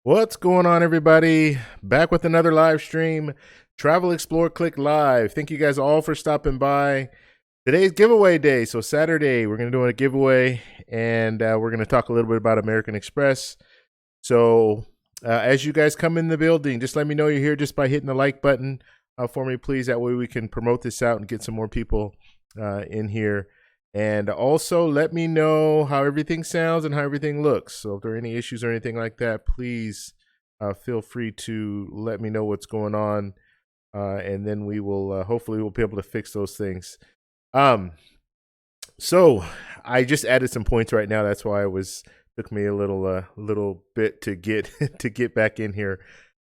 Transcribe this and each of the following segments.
What's going on, everybody? Back with another live stream. Travel Explore Click Live. Thank you guys all for stopping by. Today's giveaway day. So, Saturday, we're going to do a giveaway and we're going to talk a little bit about American Express. So, as you guys come in the building, just let me know you're here just by hitting the like button for me, please. That way we can promote this out and get some more people in here. And also let me know how everything sounds and how everything looks. So if there are any issues or anything like that, please feel free to let me know what's going on. And then we will hopefully we'll be able to fix those things. So I just added some points right now. That's why it took me a little bit to get to get back in here.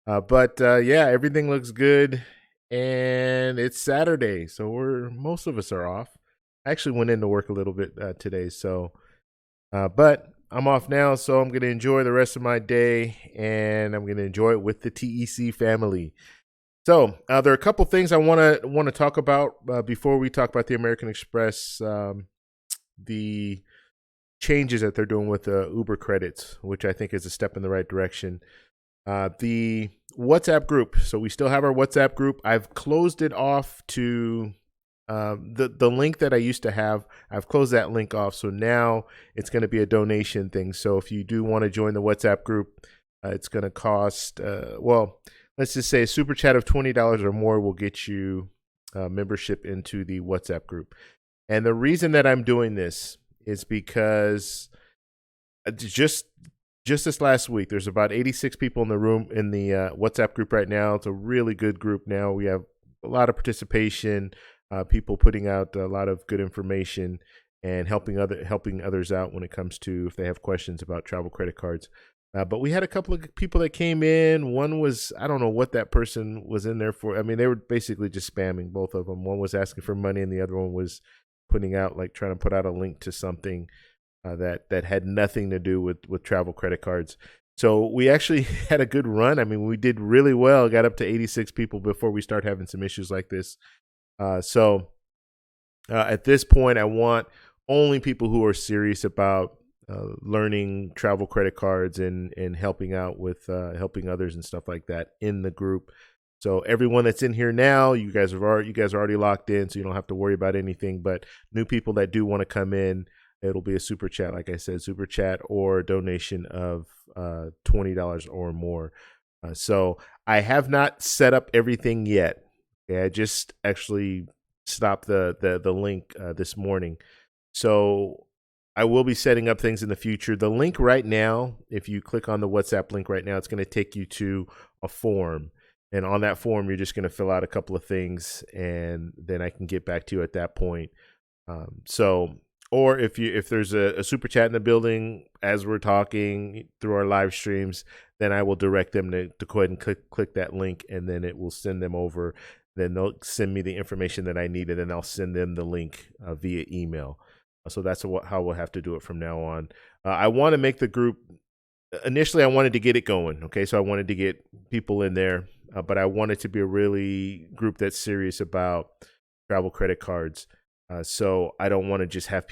But yeah, everything looks good. And it's Saturday, so most of us are off. I actually went into work a little bit today, so but I'm off now, so I'm going to enjoy the rest of my day, and I'm going to enjoy it with the TEC family. So there are a couple things I want to talk about before we talk about the American Express, the changes that they're doing with the Uber credits, which I think is a step in the right direction. The WhatsApp group. So we still have our WhatsApp group. I've closed it off to the link that I used to have. I've closed that link off. So now it's going to be a donation thing. So if you do want to join the WhatsApp group, it's going to cost, let's just say a super chat of $20 or more will get you membership into the WhatsApp group. And the reason that I'm doing this is because just this last week, there's about 86 people in the room in the WhatsApp group right now. It's a really good group now. We have a lot of participation, people putting out a lot of good information and helping others out when it comes to if they have questions about travel credit cards. But we had a couple of people that came in. One was, I don't know what that person was in there for. I mean, they were basically just spamming, both of them. One was asking for money and the other one was trying to put out a link to something that had nothing to do with travel credit cards. So we actually had a good run. I mean, we did really well. Got up to 86 people before we start having some issues like this. So at this point, I want only people who are serious about learning travel credit cards and helping out with helping others and stuff like that in the group. So everyone that's in here now, you guys are already locked in, so you don't have to worry about anything. But new people that do want to come in, it'll be a super chat, like I said, super chat or a donation of $20 or more. So I have not set up everything yet. Okay, I just actually stopped the link this morning. So I will be setting up things in the future. The link right now, if you click on the WhatsApp link right now, it's going to take you to a form. And on that form, you're just going to fill out a couple of things, and then I can get back to you at that point. Or if there's a super chat in the building as we're talking through our live streams, then I will direct them to go ahead and click that link, and then it will send them over. Then they'll send me the information that I need, and then I'll send them the link via email. So that's how we'll have to do it from now on. I want to make the group. Initially, I wanted to get it going. Okay, so I wanted to get people in there, but I wanted to be a really group that's serious about travel credit cards. So I don't want to just have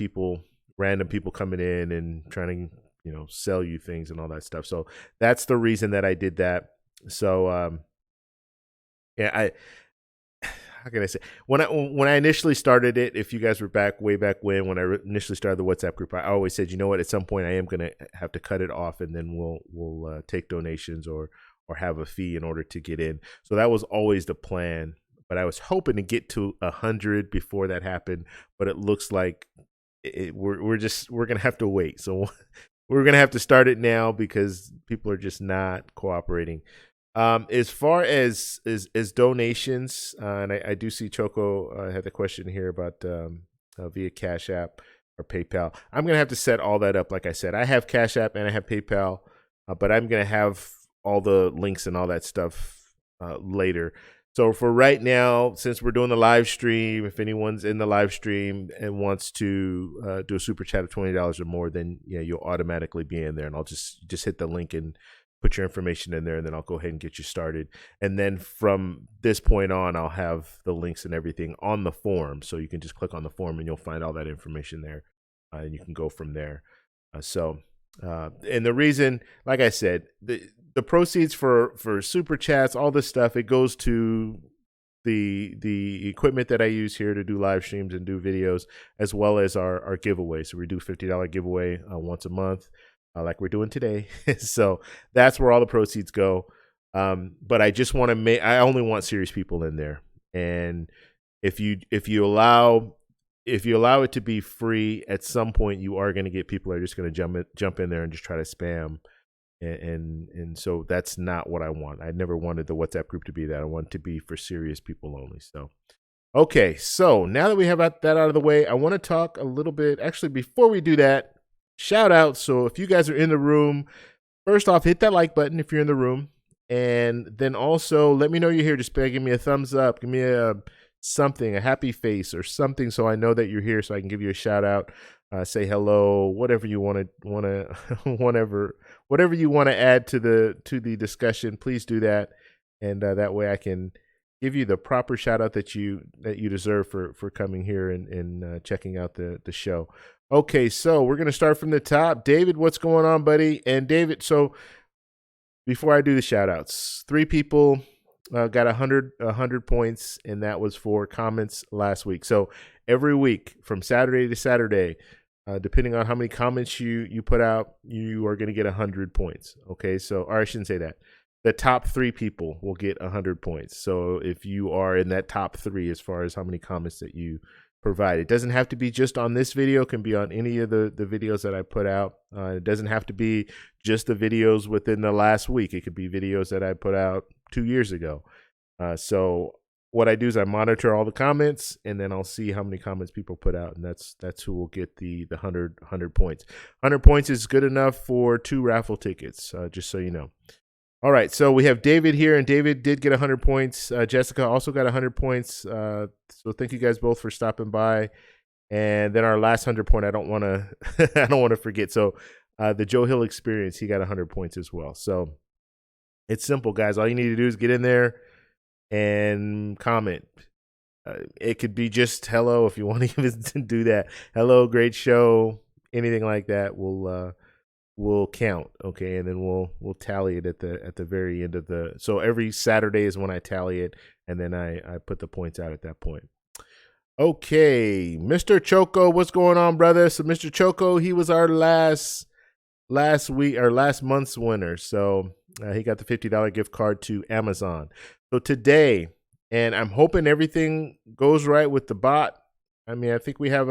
random people coming in and trying to, sell you things and all that stuff. So that's the reason that I did that. So, yeah, how can I say, when I initially started it, if you guys were way back when I initially started the WhatsApp group, I always said, at some point I am going to have to cut it off, and then we'll take donations or have a fee in order to get in. So that was always the plan. But I was hoping to get to 100 before that happened, but it looks like we're gonna have to wait. So we're gonna have to start it now because people are just not cooperating. As far as donations, and I do see Choco had the question here about via Cash App or PayPal. I'm gonna have to set all that up. Like I said, I have Cash App and I have PayPal, but I'm gonna have all the links and all that stuff later. So for right now, since we're doing the live stream, if anyone's in the live stream and wants to do a super chat of $20 or more, then you'll automatically be in there, and I'll just hit the link and put your information in there, and then I'll go ahead and get you started. And then from this point on, I'll have the links and everything on the form, so you can just click on the form and you'll find all that information there, and you can go from there. And the reason, like I said, the proceeds for super chats, all this stuff, it goes to the equipment that I use here to do live streams and do videos, as well as our giveaway. So we do $50 giveaway once a month, like we're doing today. So that's where all the proceeds go. But I just want to I only want serious people in there. And if you allow it to be free, at some point you are going to get people that are just going to jump in there and just try to spam. And so that's not what I want. I never wanted the WhatsApp group to be that. I want it to be for serious people only. So, okay. So now that we have that out of the way, I want to talk a little bit. Actually, before we do that, shout out. So if you guys are in the room, first off, hit that like button if you're in the room. And then also let me know you're here. Just give me a thumbs up. Give me a happy face or something, so I know that you're here, so I can give you a shout out. Say hello, whatever you want to whatever you want to add to the discussion, please do that, and that way I can give you the proper shout out that you deserve for coming here and checking out the show. Okay, so we're gonna start from the top. David, what's going on, buddy? And David, so before I do the shout outs, 3 people got 100 points, and that was for comments last week. So every week from Saturday to Saturday, depending on how many comments you put out, you are going to get 100 points. Okay, so, or I shouldn't say that. The top 3 people will get 100 points. So if you are in that top 3 as far as how many comments that you provide, it doesn't have to be just on this video. It can be on any of the videos that I put out. It doesn't have to be just the videos within the last week. It could be videos that I put out 2 years ago. So what I do is I monitor all the comments, and then I'll see how many comments people put out, and that's who will get the 100 points. 100 points is good enough for 2 raffle tickets, just so you know. All right, so we have David here, and David did get 100 points. Jessica also got 100 points. So thank you guys both for stopping by. And then our last 100 point, I don't want to forget. So the Joe Hill Experience, he got 100 points as well. So it's simple, guys. All you need to do is get in there and comment. It could be just hello if you want to even do that. Hello, great show. Anything like that will count. Okay, and then we'll tally it at the very end of the. So every Saturday is when I tally it, and then I put the points out at that point. Okay, Mr. Choco, what's going on, brother? So Mr. Choco, he was our last week or last month's winner. So he got the $50 gift card to Amazon. So today, and I'm hoping everything goes right with the bot. I mean, I think we have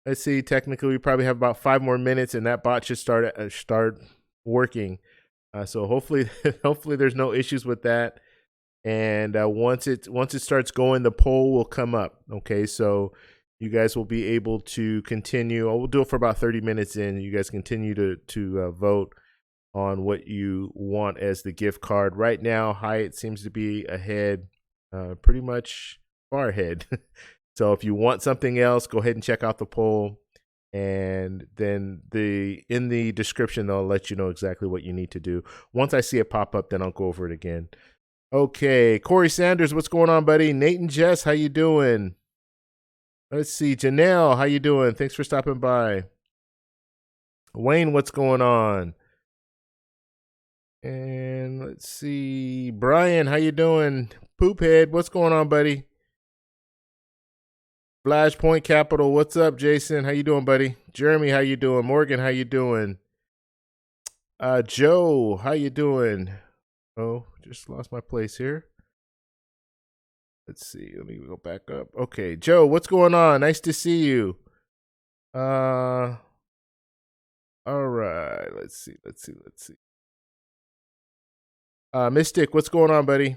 let's see, technically we probably have about 5 more minutes, and that bot should start working. So hopefully there's no issues with that. And once it starts going, the poll will come up. Okay, so you guys will be able to continue. We'll do it for about 30 minutes in. You guys continue to vote on what you want as the gift card. Right now, Hyatt seems to be ahead, pretty much far ahead. So if you want something else, go ahead and check out the poll. And then in the description, they'll let you know exactly what you need to do. Once I see it pop up, then I'll go over it again. Okay, Corey Sanders, what's going on, buddy? Nate and Jess, how you doing? Let's see, Janelle, how you doing? Thanks for stopping by. Wayne, what's going on? And let's see, Brian, how you doing? Poophead, what's going on, buddy? Flashpoint Capital, what's up, Jason? How you doing, buddy? Jeremy, how you doing? Morgan, how you doing? Joe, how you doing? Oh, just lost my place here. Let's see. Let me go back up. Okay, Joe, what's going on? Nice to see you. All right. Let's see. Mystic, what's going on, buddy?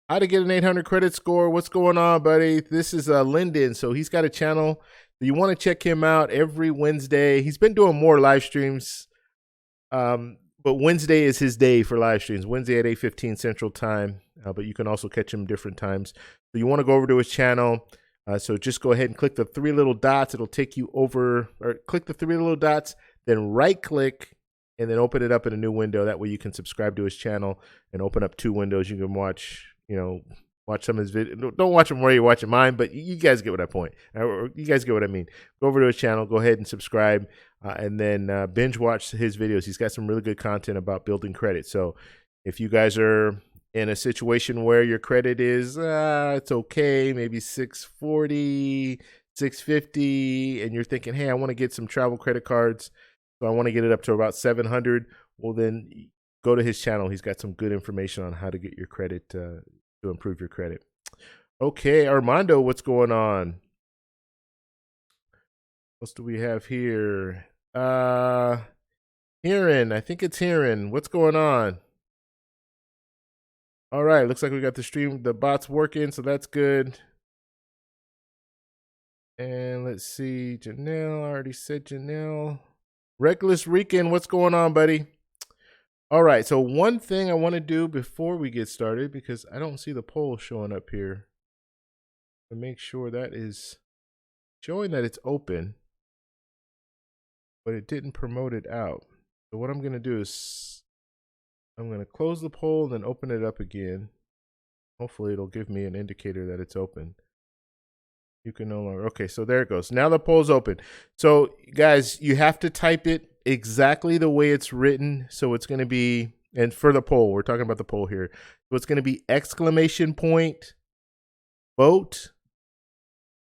How to get an 800 credit score. What's going on, buddy? This is Lyndon. So he's got a channel. You want to check him out every Wednesday. He's been doing more live streams. But Wednesday is his day for live streams. Wednesday at 8:15 Central Time. But you can also catch him different times. So you want to go over to his channel. So just go ahead and click the 3 little dots. It'll take you over, or click the 3 little dots, then right click, and then open it up in a new window. That way you can subscribe to his channel and open up 2 windows. You can watch watch some of his videos. Don't watch them where you're watching mine, but you guys get what I point. You guys get what I mean. Go over to his channel. Go ahead and subscribe, and then binge watch his videos. He's got some really good content about building credit. So if you guys are in a situation where your credit is it's okay, maybe 640, 650, and you're thinking, hey, I want to get some travel credit cards, so I want to get it up to about 700. Well, then go to his channel. He's got some good information on how to get your credit to improve your credit. Okay, Armando, what's going on? What else do we have here? Heron, I think it's Heron. What's going on? All right, looks like we got the bots working, so that's good. And let's see, Janelle, I already said Janelle. Reckless Rican, what's going on, buddy? All right, so one thing I want to do before we get started, because I don't see the poll showing up here, to make sure that is showing that it's open, but it didn't promote it out. So what I'm going to do is I'm going to close the poll and then open it up again. Hopefully it'll give me an indicator that it's open. You can no longer. Okay, so there it goes. Now the poll's open. So guys, you have to type it exactly the way it's written. So it's going to be, and for the poll, we're talking about the poll here. So it's going to be !, vote,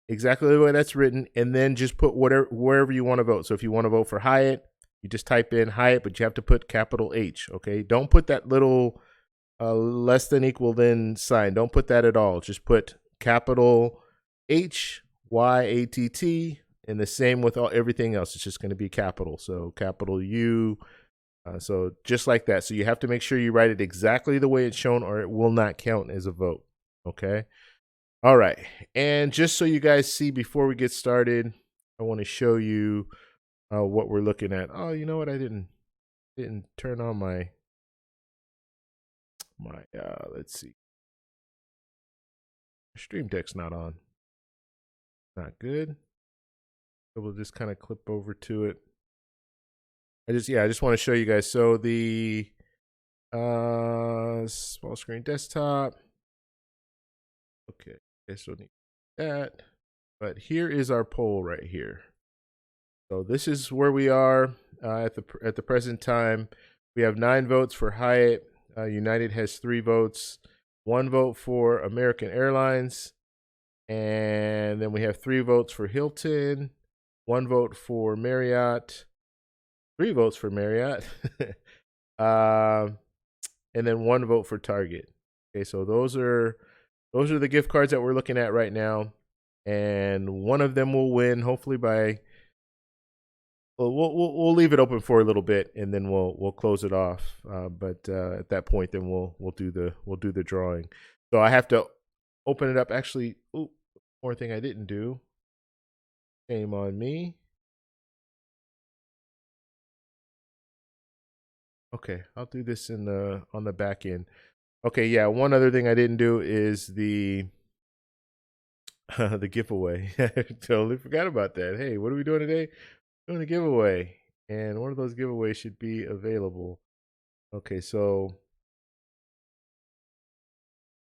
exactly the way that's written, and then just put wherever you want to vote. So if you want to vote for Hyatt, you just type in Hyatt, but you have to put capital H, okay? Don't put that little less than equal than sign. Don't put that at all. Just put capital HYATT, and the same with everything else. It's just going to be capital. So capital U. So just like that. So you have to make sure you write it exactly the way it's shown, or it will not count as a vote. Okay. All right. And just so you guys see before we get started, I want to show you what we're looking at. Oh, you know what? I didn't turn on my let's see. Stream Deck's not on. Not good. So we'll just kind of clip over to it. I just want to show you guys. So the small screen desktop. Okay, I still need that. But here is our poll right here. So this is where we are at the present time. We have 9 votes for Hyatt. United has 3 votes. 1 vote for American Airlines. And then we have 3 votes for Hilton, 1 vote for Marriott, 3 votes for Marriott, and then 1 vote for Target. Okay, so those are the gift cards that we're looking at right now, and one of them will win. Hopefully by we'll leave it open for a little bit, and then we'll close it off. But at that point, then we'll do the drawing. So I have to open it up. Actually, more thing I didn't do. Shame on me. Okay, I'll do this on the back end. Okay, yeah, one other thing I didn't do is the the giveaway. I totally forgot about that. Hey, what are we doing today? We're doing a giveaway, and one of those giveaways should be available. Okay, so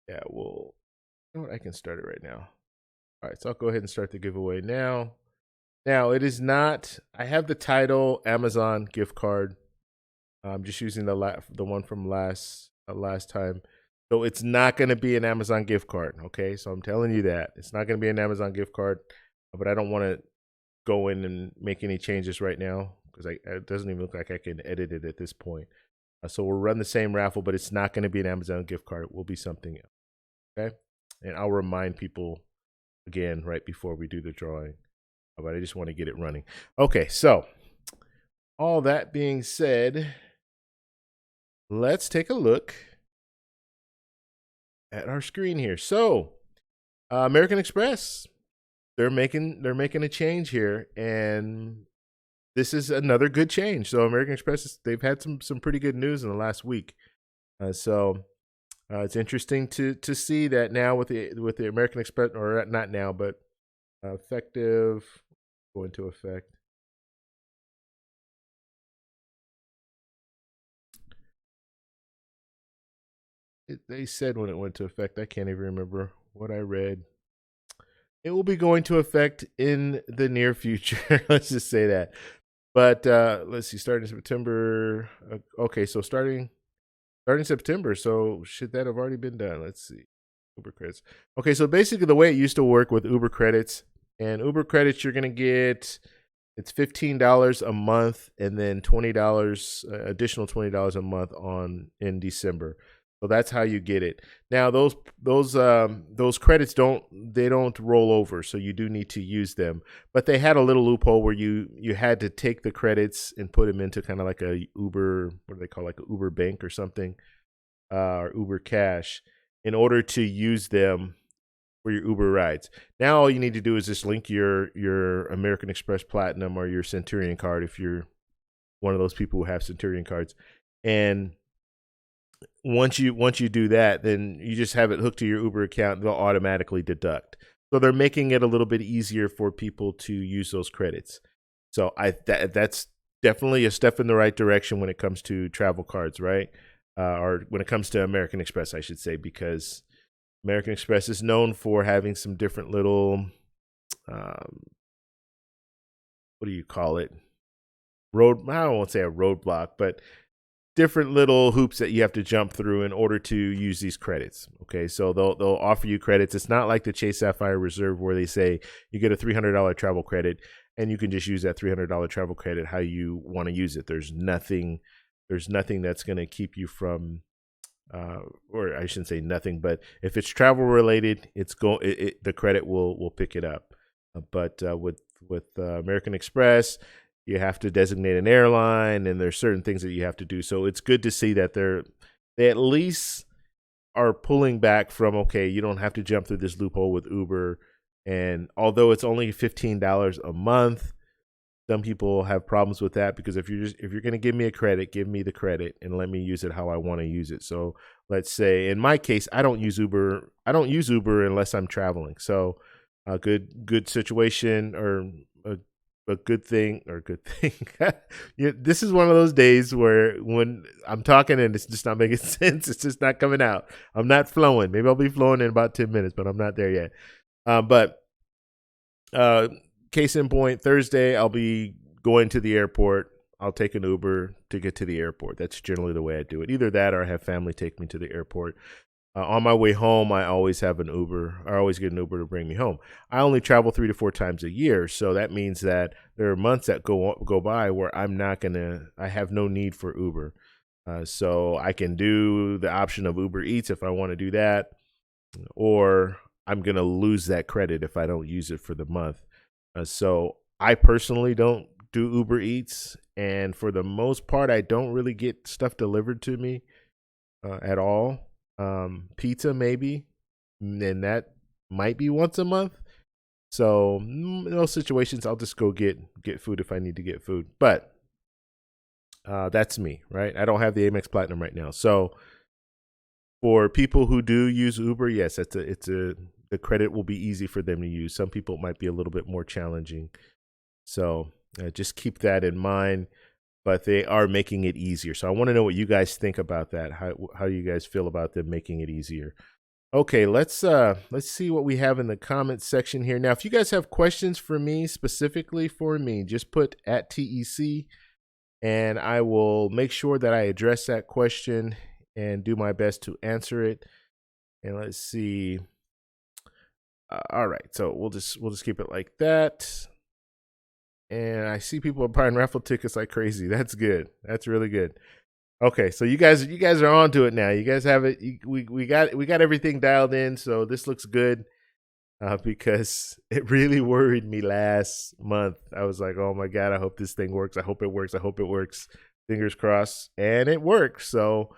yeah, you know what? I can start it right now. All right, so I'll go ahead and start the giveaway now. Now, it is not, I have the title Amazon gift card. I'm just using the one from last time. So it's not going to be an Amazon gift card, okay? So I'm telling you that. It's not going to be an Amazon gift card, but I don't want to go in and make any changes right now because it doesn't even look like I can edit it at this point. So we'll run the same raffle, but it's not going to be an Amazon gift card. It will be something else, okay? And I'll remind people again right before we do the drawing, but I just want to get it running. Okay, so all that being said, let's take a look at our screen here. So American Express, they're making a change here, and this is another good change. So American Express, they've had some pretty good news in the last week. So it's interesting to see that now with the American Express, or not now, but effective, go into effect. They said when it went to effect. I can't even remember what I read. It will be going to effect in the near future. Let's just say that. But let's see, starting September. Okay, so starting September. So should that have already been done? Let's see. Uber credits. Okay, so basically the way it used to work with Uber credits, and Uber credits, you're gonna get it's $15 a month, and then $20 additional $20 a month on in December. So that's how you get it. Now those credits don't roll over, so you do need to use them. But they had a little loophole where you had to take the credits and put them into kind of like a Uber, what do they call, like a Uber Bank or something, or Uber Cash, in order to use them for your Uber rides. Now all you need to do is just link your American Express Platinum or your Centurion card if you're one of those people who have Centurion cards. And once you do that, then you just have it hooked to your Uber account. They'll automatically deduct. So they're making it a little bit easier for people to use those credits. So that's definitely a step in the right direction when it comes to travel cards, right? Or when it comes to American Express, I should say, because American Express is known for having some different little, what do you call it? I don't want to say a roadblock, but different little hoops that you have to jump through in order to use these credits. Okay, so they'll offer you credits. It's not like the Chase Sapphire Reserve where they say you get a $300 travel credit and you can just use that $300 travel credit how you want to use it. There's nothing that's going to keep you from, or I shouldn't say nothing, but if it's travel related, the credit will pick it up. But with American Express, you have to designate an airline, and there's certain things that you have to do. So it's good to see that they at least are pulling back from, okay, you don't have to jump through this loophole with Uber. And although it's only $15 a month, some people have problems with that, because if you're going to give me a credit, give me the credit and let me use it how I want to use it. So let's say in my case, I don't use Uber unless I'm traveling. So a good situation, or a good thing. This is one of those days where when I'm talking and it's just not making sense, it's just not coming out. I'm not flowing. Maybe I'll be flowing in about 10 minutes, but I'm not there yet. But case in point, Thursday, I'll be going to the airport. I'll take an Uber to get to the airport. That's generally the way I do it. Either that or I have family take me to the airport. On my way home, I always have an Uber. I always get an Uber to bring me home. I only travel 3 to 4 times a year, so that means that there are months that go by where I have no need for Uber. So I can do the option of Uber Eats if I want to do that, or I'm going to lose that credit if I don't use it for the month. So I personally don't do Uber Eats, and for the most part, I don't really get stuff delivered to me at all. Pizza maybe, and that might be once a month. So in those situations, I'll just go get food if I need to get food. But that's me, right? I don't have the Amex Platinum right now. So for people who do use Uber, yes, the credit will be easy for them to use. Some people it might be a little bit more challenging. So just keep that in mind. But they are making it easier. So I want to know what you guys think about that. How you guys feel about them making it easier? Okay, let's see what we have in the comments section here. Now, if you guys have questions for me, specifically for me, just put @TEC, and I will make sure that I address that question and do my best to answer it. And let's see. All right, so we'll just keep it like that. And I see people are buying raffle tickets like crazy. That's good. That's really good. Okay, so you guys are on to it now. You guys have it. We got everything dialed in. So this looks good, because it really worried me last month. I was like, oh my God, I hope this thing works. I hope it works. I hope it works. Fingers crossed, and it works. So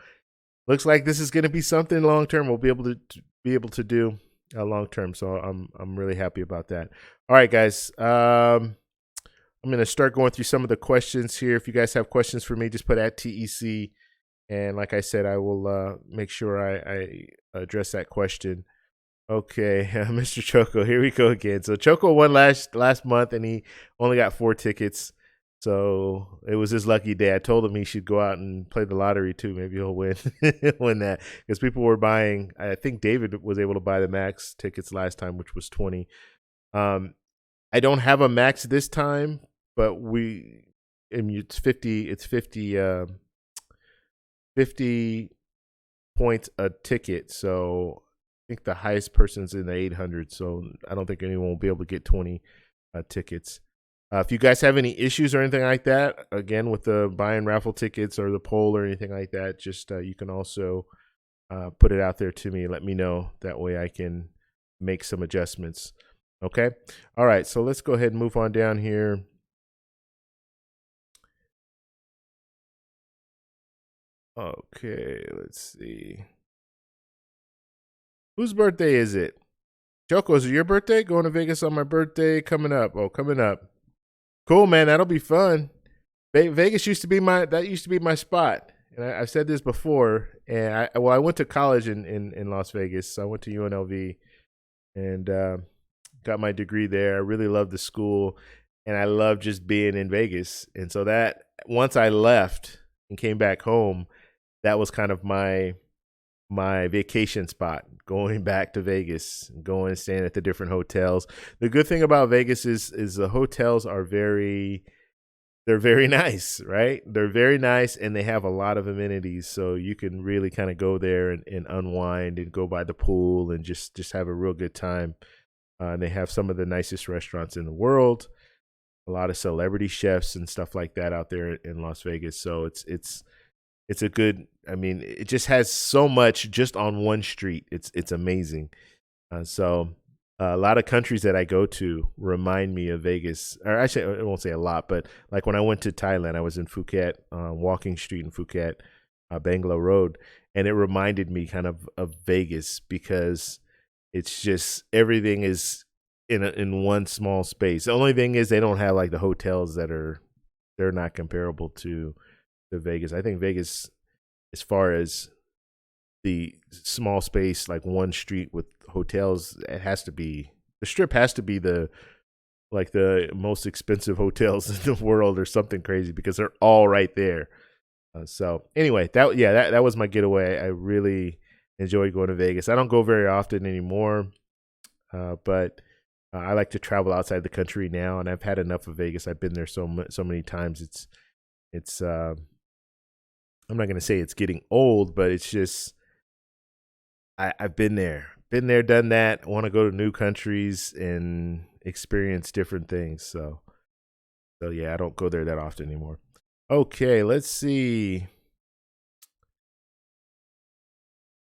looks like this is going to be something long term. We'll be able to do long term. So I'm really happy about that. All right, guys. I'm going to start going through some of the questions here. If you guys have questions for me, just put @TEC. And like I said, I will make sure I address that question. Okay, Mr. Choco, here we go again. So Choco won last month, and he only got 4 tickets. So it was his lucky day. I told him he should go out and play the lottery too. Maybe he'll win win that, because people were buying. I think David was able to buy the max tickets last time, which was 20. Um, I don't have a max this time, but I mean, it's 50. It's 50. 50 points a ticket. So I think the highest person's in the 800. So I don't think anyone will be able to get 20 tickets. If you guys have any issues or anything like that, again, with the buying raffle tickets or the poll or anything like that, just you can also put it out there to me. Let me know. That way I can make some adjustments. Okay. All right. So let's go ahead and move on down here. Okay. Let's see. Whose birthday is it? Choco, is it your birthday? Going to Vegas on my birthday coming up. Oh, coming up. Cool, man. That'll be fun. Vegas used to be my spot. And I've said this before. And I went to college in Las Vegas. So I went to UNLV and got my degree there. I really loved the school, and I loved just being in Vegas. And so that once I left and came back home, that was kind of my vacation spot, going back to Vegas, going and staying at the different hotels. The good thing about Vegas is the hotels are they're very nice, right? They're very nice, and they have a lot of amenities, so you can really kind of go there and unwind and go by the pool and just have a real good time. And they have some of the nicest restaurants in the world, a lot of celebrity chefs and stuff like that out there in Las Vegas. So it's a good. I mean, it just has so much just on one street. It's amazing. So a lot of countries that I go to remind me of Vegas. Or actually, I won't say a lot, but like when I went to Thailand, I was in Phuket, Walking Street in Phuket, Bangla Road, and it reminded me kind of Vegas, because it's just everything is in one small space. The only thing is they don't have like the hotels they're not comparable to Vegas. I think Vegas, as far as the small space, like one street with hotels, the strip has to be the most expensive hotels in the world or something crazy, because they're all right there. So anyway, that was my getaway. I really enjoyed going to Vegas. I don't go very often anymore, but I like to travel outside the country now, and I've had enough of Vegas. I've been there so many times. It's I'm not gonna say it's getting old, but it's just I've been there, done that. I want to go to new countries and experience different things. So yeah, I don't go there that often anymore. Okay, let's see.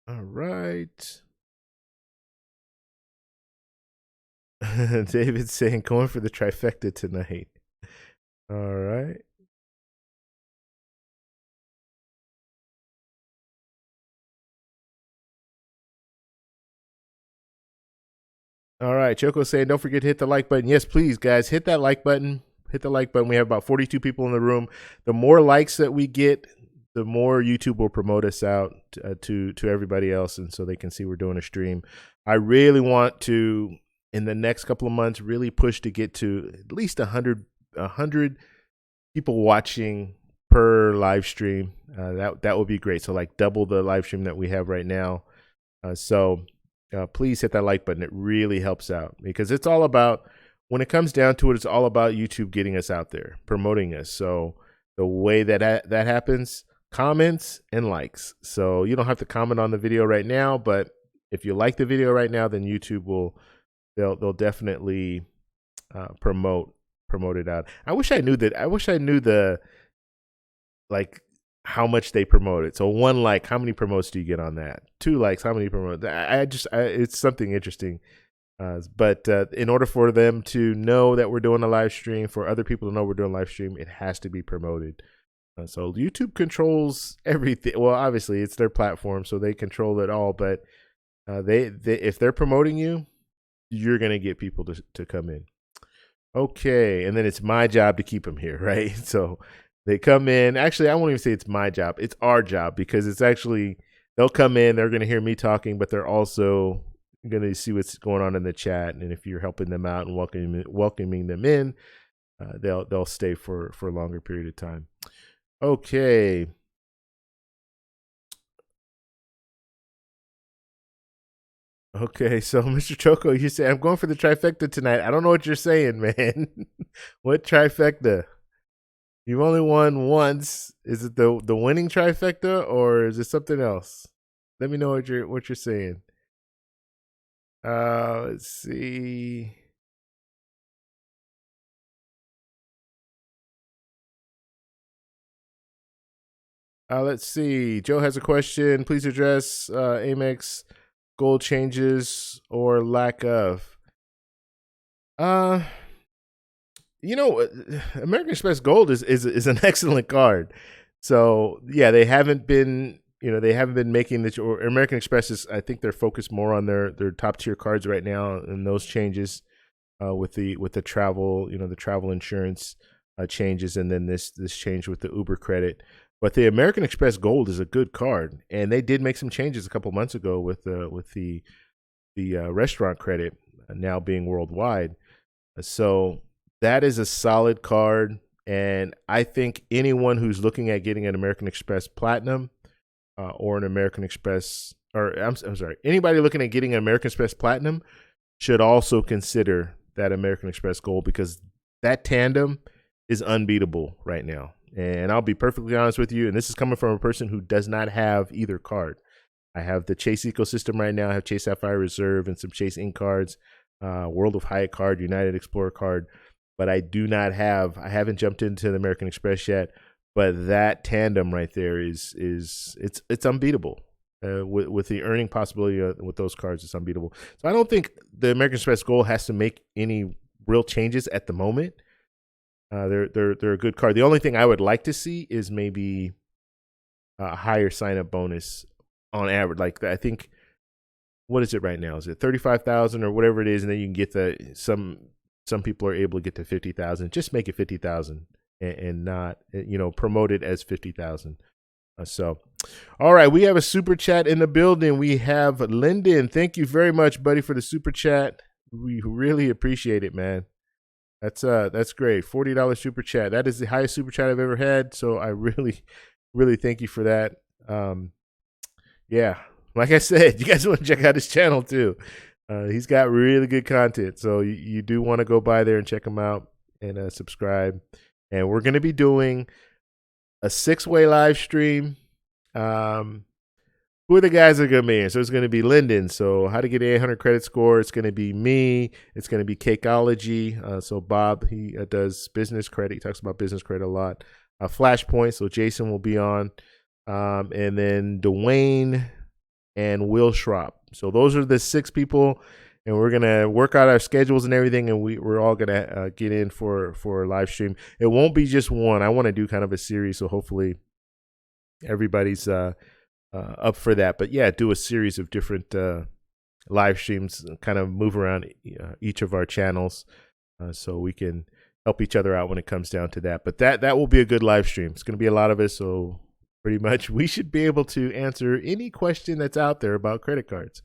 All right. David's saying going for the trifecta tonight. All right. All right. Choco saying don't forget to hit the like button. Yes, please, guys, hit that like button. Hit the like button. We have about 42 people in the room. The more likes that we get, the more YouTube will promote us out to everybody else, and so they can see we're doing a stream. I really want to, in the next couple of months, really push to get to at least 100 people watching per live stream. That would be great. So like double the live stream that we have right now. So please hit that like button. It really helps out, because it's all about, when it comes down to it, it's all about YouTube getting us out there, promoting us. So the way that happens, comments and likes. So you don't have to comment on the video right now, but if you like the video right now, then YouTube they'll definitely promote it out. I wish I knew the like how much they promote it. So 1 like, how many promotes do you get on that? 2 likes, how many promotes? It's something interesting. But in order for them to know that we're doing a live stream, for other people to know we're doing a live stream, it has to be promoted. So YouTube controls everything. Well, obviously it's their platform, so they control it all. But they if they're promoting you, you're gonna get people to come in. Okay, and then it's my job to keep them here, right? So they come in. Actually, I won't even say it's my job. It's our job, because it's actually, they'll come in, they're going to hear me talking, but they're also going to see what's going on in the chat. And if you're helping them out and welcoming them in, they'll stay for a longer period of time. Okay. Okay, so Mr. Choco, you say I'm going for the trifecta tonight. I don't know what you're saying, man. What trifecta? You've only won once. Is it the winning trifecta or is it something else? Let me know what you're saying. Let's see. Let's see. Joe has a question. Please address Amex gold changes or lack of. Uh, American Express Gold is an excellent card. So yeah, they haven't been making this. Or American Express is, I think they're focused more on their top tier cards right now, and those changes with the travel, the travel insurance changes, and then this change with the Uber credit. But the American Express Gold is a good card, and they did make some changes a couple months ago with the restaurant credit now being worldwide. So that is a solid card, and I think anyone who's looking at getting an American Express Platinum or an American Express, or I'm sorry, anybody looking at getting an American Express Platinum should also consider that American Express Gold, because that tandem is unbeatable right now. And I'll be perfectly honest with you, and this is coming from a person who does not have either card. I have the Chase ecosystem right now. I have Chase Sapphire Reserve and some Chase Ink cards, World of Hyatt card, United Explorer card, but I haven't jumped into the American Express yet. But that tandem right there is it's unbeatable. With the earning possibility with those cards, it's unbeatable. So I don't think the American Express Gold has to make any real changes at the moment. They're a good card. The only thing I would like to see is maybe a higher sign up bonus on average. Like, I think, what is it right now? Is it 35,000 or whatever it is, and then you can get some people are able to get to 50,000. Just make it 50,000 and not promote it as 50,000. So, all right, we have a super chat in the building. We have Lyndon. Thank you very much, buddy, for the super chat. We really appreciate it, man. That's great. $40 super chat. That is the highest super chat I've ever had. So I really, really thank you for that. Yeah, like I said, you guys want to check out his channel too. He's got really good content. So you do want to go by there and check him out and subscribe. And we're going to be doing a 6-way live stream. Who are the guys that are going to be in? So it's going to be Lyndon. So how to get an 800 credit score. It's going to be me. It's going to be Cakeology. So Bob, he does business credit. He talks about business credit a lot. Flashpoint. So Jason will be on. And then Dwayne and Will Schropp. So those are the 6 people. And we're going to work out our schedules and everything. And we're all going to get in for a live stream. It won't be just one. I want to do kind of a series. So hopefully everybody's up for that. But yeah, do a series of different live streams, kind of move around each of our channels so we can help each other out when it comes down to that. But that will be a good live stream. It's going to be a lot of us, so pretty much we should be able to answer any question that's out there about credit cards.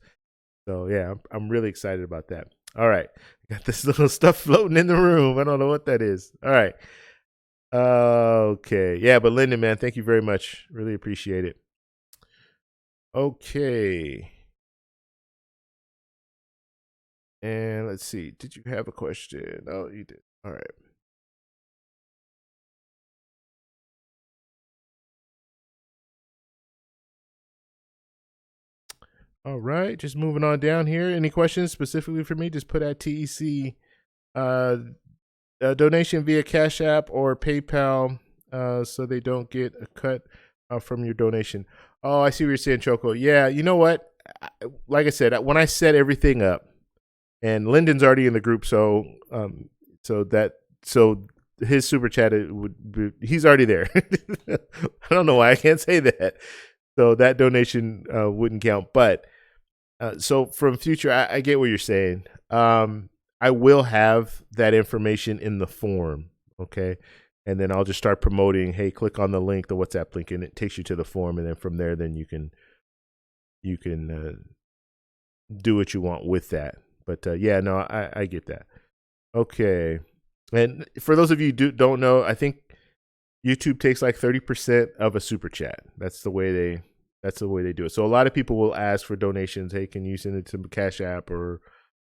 So yeah, I'm really excited about that. All right, got this little stuff floating in the room. I don't know what that is. All right. Okay. Yeah, but Lyndon, man, thank you very much. Really appreciate it. Okay. And let's see. Did you have a question? Oh, you did. All right. All right. Just moving on down here. Any questions specifically for me? Just put at TEC donation via Cash App or PayPal so they don't get a cut from your donation. Oh, I see what you're saying, Choco. Yeah, you know what? Like I said, when I set everything up, and Lyndon's already in the group, so his super chat would be, he's already there. I don't know why I can't say that. So that donation wouldn't count. But so from future, I get what you're saying. I will have that information in the form, okay? And then I'll just start promoting, hey, click on the link, the WhatsApp link, and it takes you to the form. And then from there, then you can do what you want with that. But yeah, no, I get that. Okay. And for those of you who don't know, I think YouTube takes like 30% of a super chat. That's the way they do it. So a lot of people will ask for donations. Hey, can you send it to Cash App or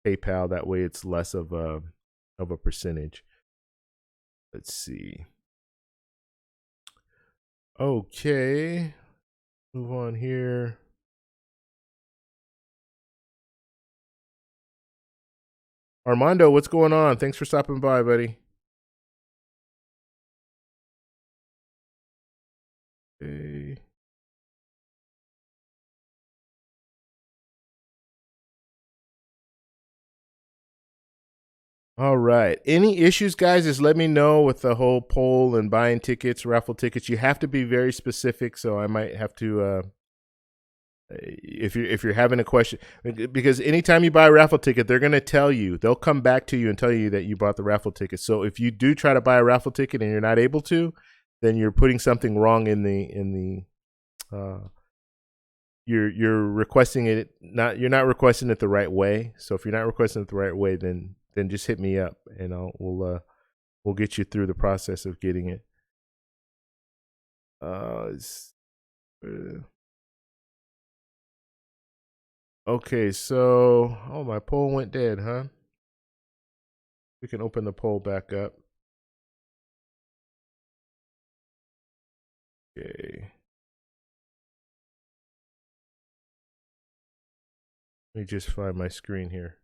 PayPal? That way it's less of a percentage. Let's see. Okay. Move on here. Armando, what's going on? Thanks for stopping by, buddy. Okay. All right. Any issues, guys? Just let me know with the whole poll and buying tickets, raffle tickets. You have to be very specific, so I might have to if you're having a question, because anytime you buy a raffle ticket, they're going to tell you, they'll come back to you and tell you that you bought the raffle ticket. So if you do try to buy a raffle ticket and you're not able to, then you're putting something wrong in the you're requesting it, you're not requesting it the right way. So if you're not requesting it the right way, then just hit me up and we'll get you through the process of getting it. Okay, so my poll went dead, huh? We can open the poll back up. Okay. Let me just find my screen here.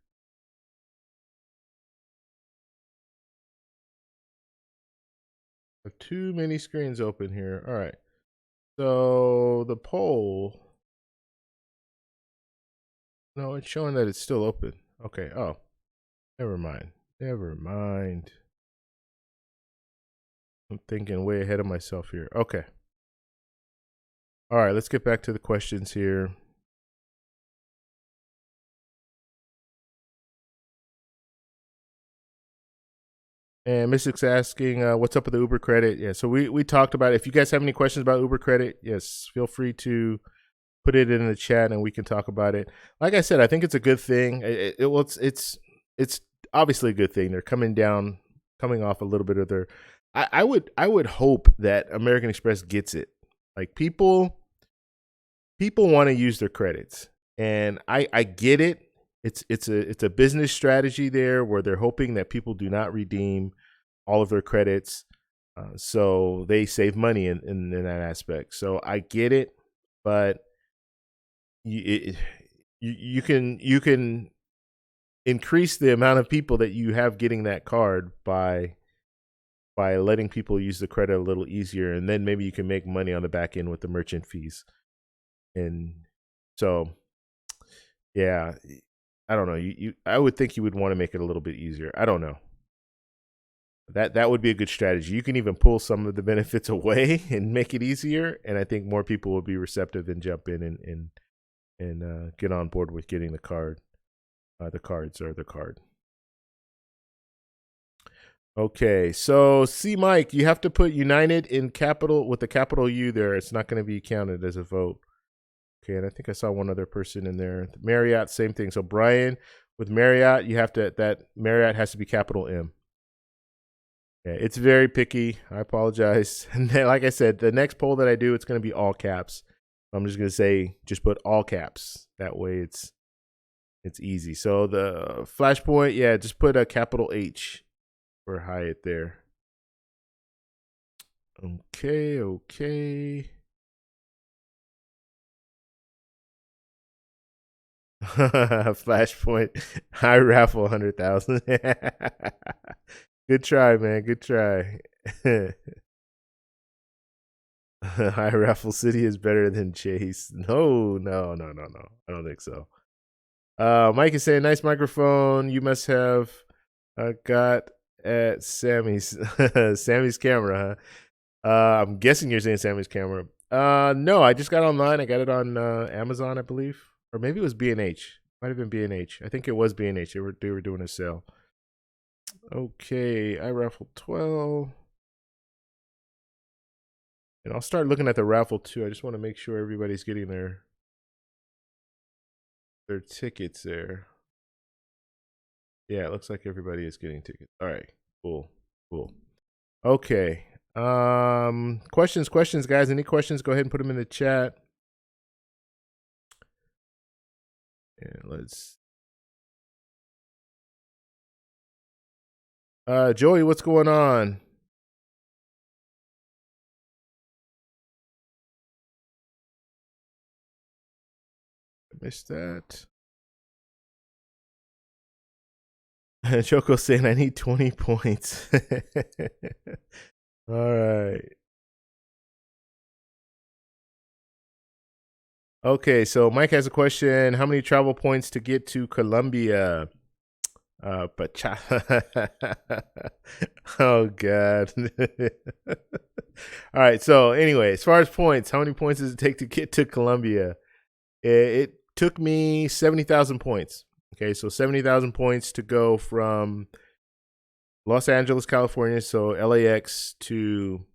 I have too many screens open here. All right. So the poll. No, it's showing that it's still open. Okay. Oh, never mind. Never mind. I'm thinking way ahead of myself here. Okay. All right. Let's get back to the questions here. And Mystic's asking, what's up with the Uber credit? Yeah, so we talked about it. If you guys have any questions about Uber credit, yes, feel free to put it in the chat and we can talk about it. Like I said, I think it's a good thing. It's obviously a good thing. They're coming off a little bit of their. I would hope that American Express gets it. Like people want to use their credits, and I get it. It's a business strategy there where they're hoping that people do not redeem all of their credits, so they save money in that aspect. So I get it, but you can increase the amount of people that you have getting that card by letting people use the credit a little easier, and then maybe you can make money on the back end with the merchant fees. And so, yeah, I don't know. I would think you would want to make it a little bit easier. I don't know. That would be a good strategy. You can even pull some of the benefits away and make it easier, and I think more people will be receptive and jump in and get on board with getting the card, the cards or the card. Okay, so see, Mike, you have to put United in capital with the capital U there. It's not going to be counted as a vote. Okay, and I think I saw one other person in there. Marriott, same thing. So Brian, with Marriott, you have to, that Marriott has to be capital M. Yeah, it's very picky. I apologize. And then, like I said, the next poll that I do, it's going to be all caps. I'm just going to say, just put all caps. That way it's easy. So the Flashpoint, yeah, just put a capital H for Hyatt there. Okay. Flashpoint, high raffle 100,000. Good try, man. Good try. High Raffle City is better than Chase. No. I don't think so. Mike is saying, nice microphone. You must have got at Sammy's Sammy's camera, huh? I'm guessing you're saying Sammy's camera. No, I just got online. I got it on Amazon, I believe. Or maybe it was B&H. Might have been B&H. I think it was B&H. They were doing a sale. Okay, I raffled 12. And I'll start looking at the raffle too. I just want to make sure everybody's getting their tickets there. Yeah, it looks like everybody is getting tickets. All right, cool. Cool. Okay. Questions, guys. Any questions? Go ahead and put them in the chat. And let's. Joey, what's going on? I missed that. Choco saying I need 20 points. All right. Okay, so Mike has a question. How many travel points to get to Colombia? But oh god. All right, so anyway, as far as points, how many points does it take to get to Colombia? It took me 70,000 points. Okay, so 70,000 points to go from Los Angeles, California, so LAX to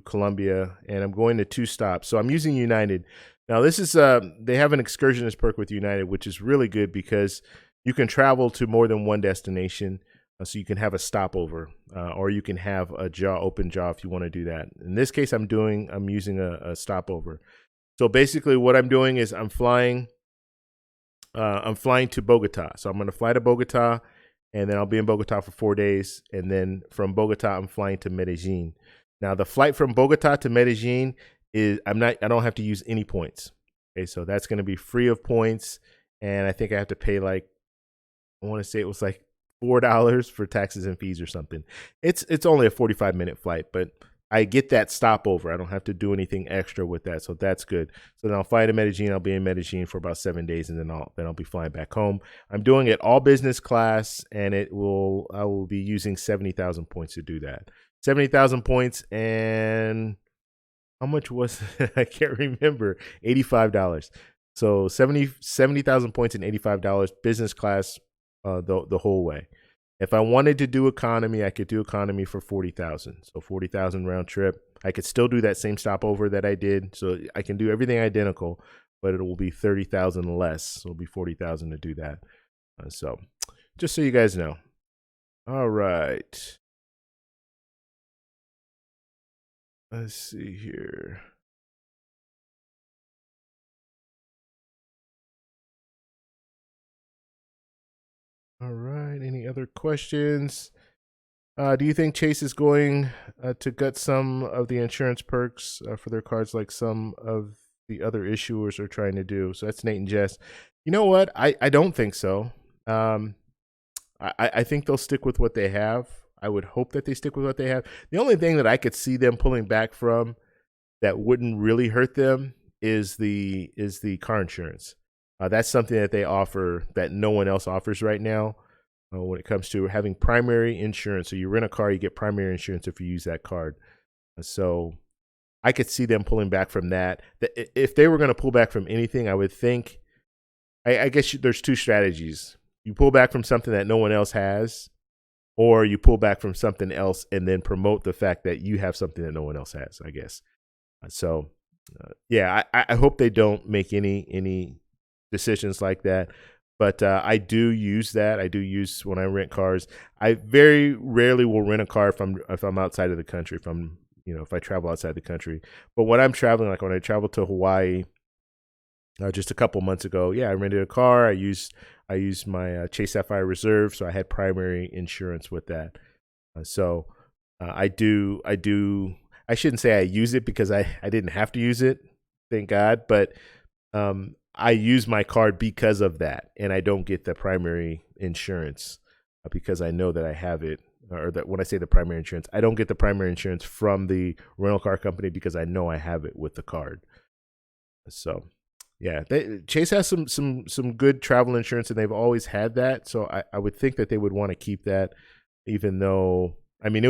Colombia, and I'm going to 2 stops. So I'm using United. Now this is they have an excursionist perk with United, which is really good because you can travel to more than one destination. So you can have a stopover, or you can have a open jaw if you want to do that. In this case, I'm using a stopover. So basically, what I'm doing is I'm flying to Bogota. So I'm going to fly to Bogota, and then I'll be in Bogota for 4 days, and then from Bogota, I'm flying to Medellin. Now, the flight from Bogota to Medellin is I don't have to use any points. Okay, so that's going to be free of points, and I think I have to pay I want to say it was $4 for taxes and fees or something. It's only a 45-minute flight, but I get that stopover. I don't have to do anything extra with that, so that's good. So then I'll fly to Medellin. I'll be in Medellin for about 7 days, and then I'll be flying back home. I'm doing it all business class, and I will be using 70,000 points to do that. 70,000 points, and how much was it? I can't remember. $85. So 70,000 points and $85 business class the whole way. If I wanted to do economy, I could do economy for 40,000. So 40,000 round trip. I could still do that same stopover that I did. So I can do everything identical, but it will be 30,000 less. So it'll be 40,000 to do that. So just so you guys know. All right. Let's see here. All right. Any other questions? Do you think Chase is going to gut some of the insurance perks for their cards like some of the other issuers are trying to do? So that's Nate and Jess. You know what? I don't think so. I think they'll stick with what they have. I would hope that they stick with what they have. The only thing that I could see them pulling back from that wouldn't really hurt them is the car insurance. That's something that they offer that no one else offers right now when it comes to having primary insurance. So you rent a car, you get primary insurance if you use that card. So I could see them pulling back from that. If they were going to pull back from anything, I would think, I guess there's 2 strategies. You pull back from something that no one else has, or you pull back from something else and then promote the fact that you have something that no one else has, I guess. So, yeah, I hope they don't make any decisions like that. But I do use that. I do use when I rent cars. I very rarely will rent a car if I'm outside of the country. If I travel outside the country. But when I'm traveling, like when I traveled to Hawaii just a couple months ago, yeah, I rented a car. I used my Chase Sapphire Reserve, so I had primary insurance with that. So I do. I shouldn't say I use it because I didn't have to use it, thank God. But I use my card because of that, and I don't get the primary insurance because I know that I have it. Or that when I say the primary insurance, I don't get the primary insurance from the rental car company because I know I have it with the card. So, yeah, Chase has some good travel insurance, and they've always had that. So I would think that they would want to keep that, even though it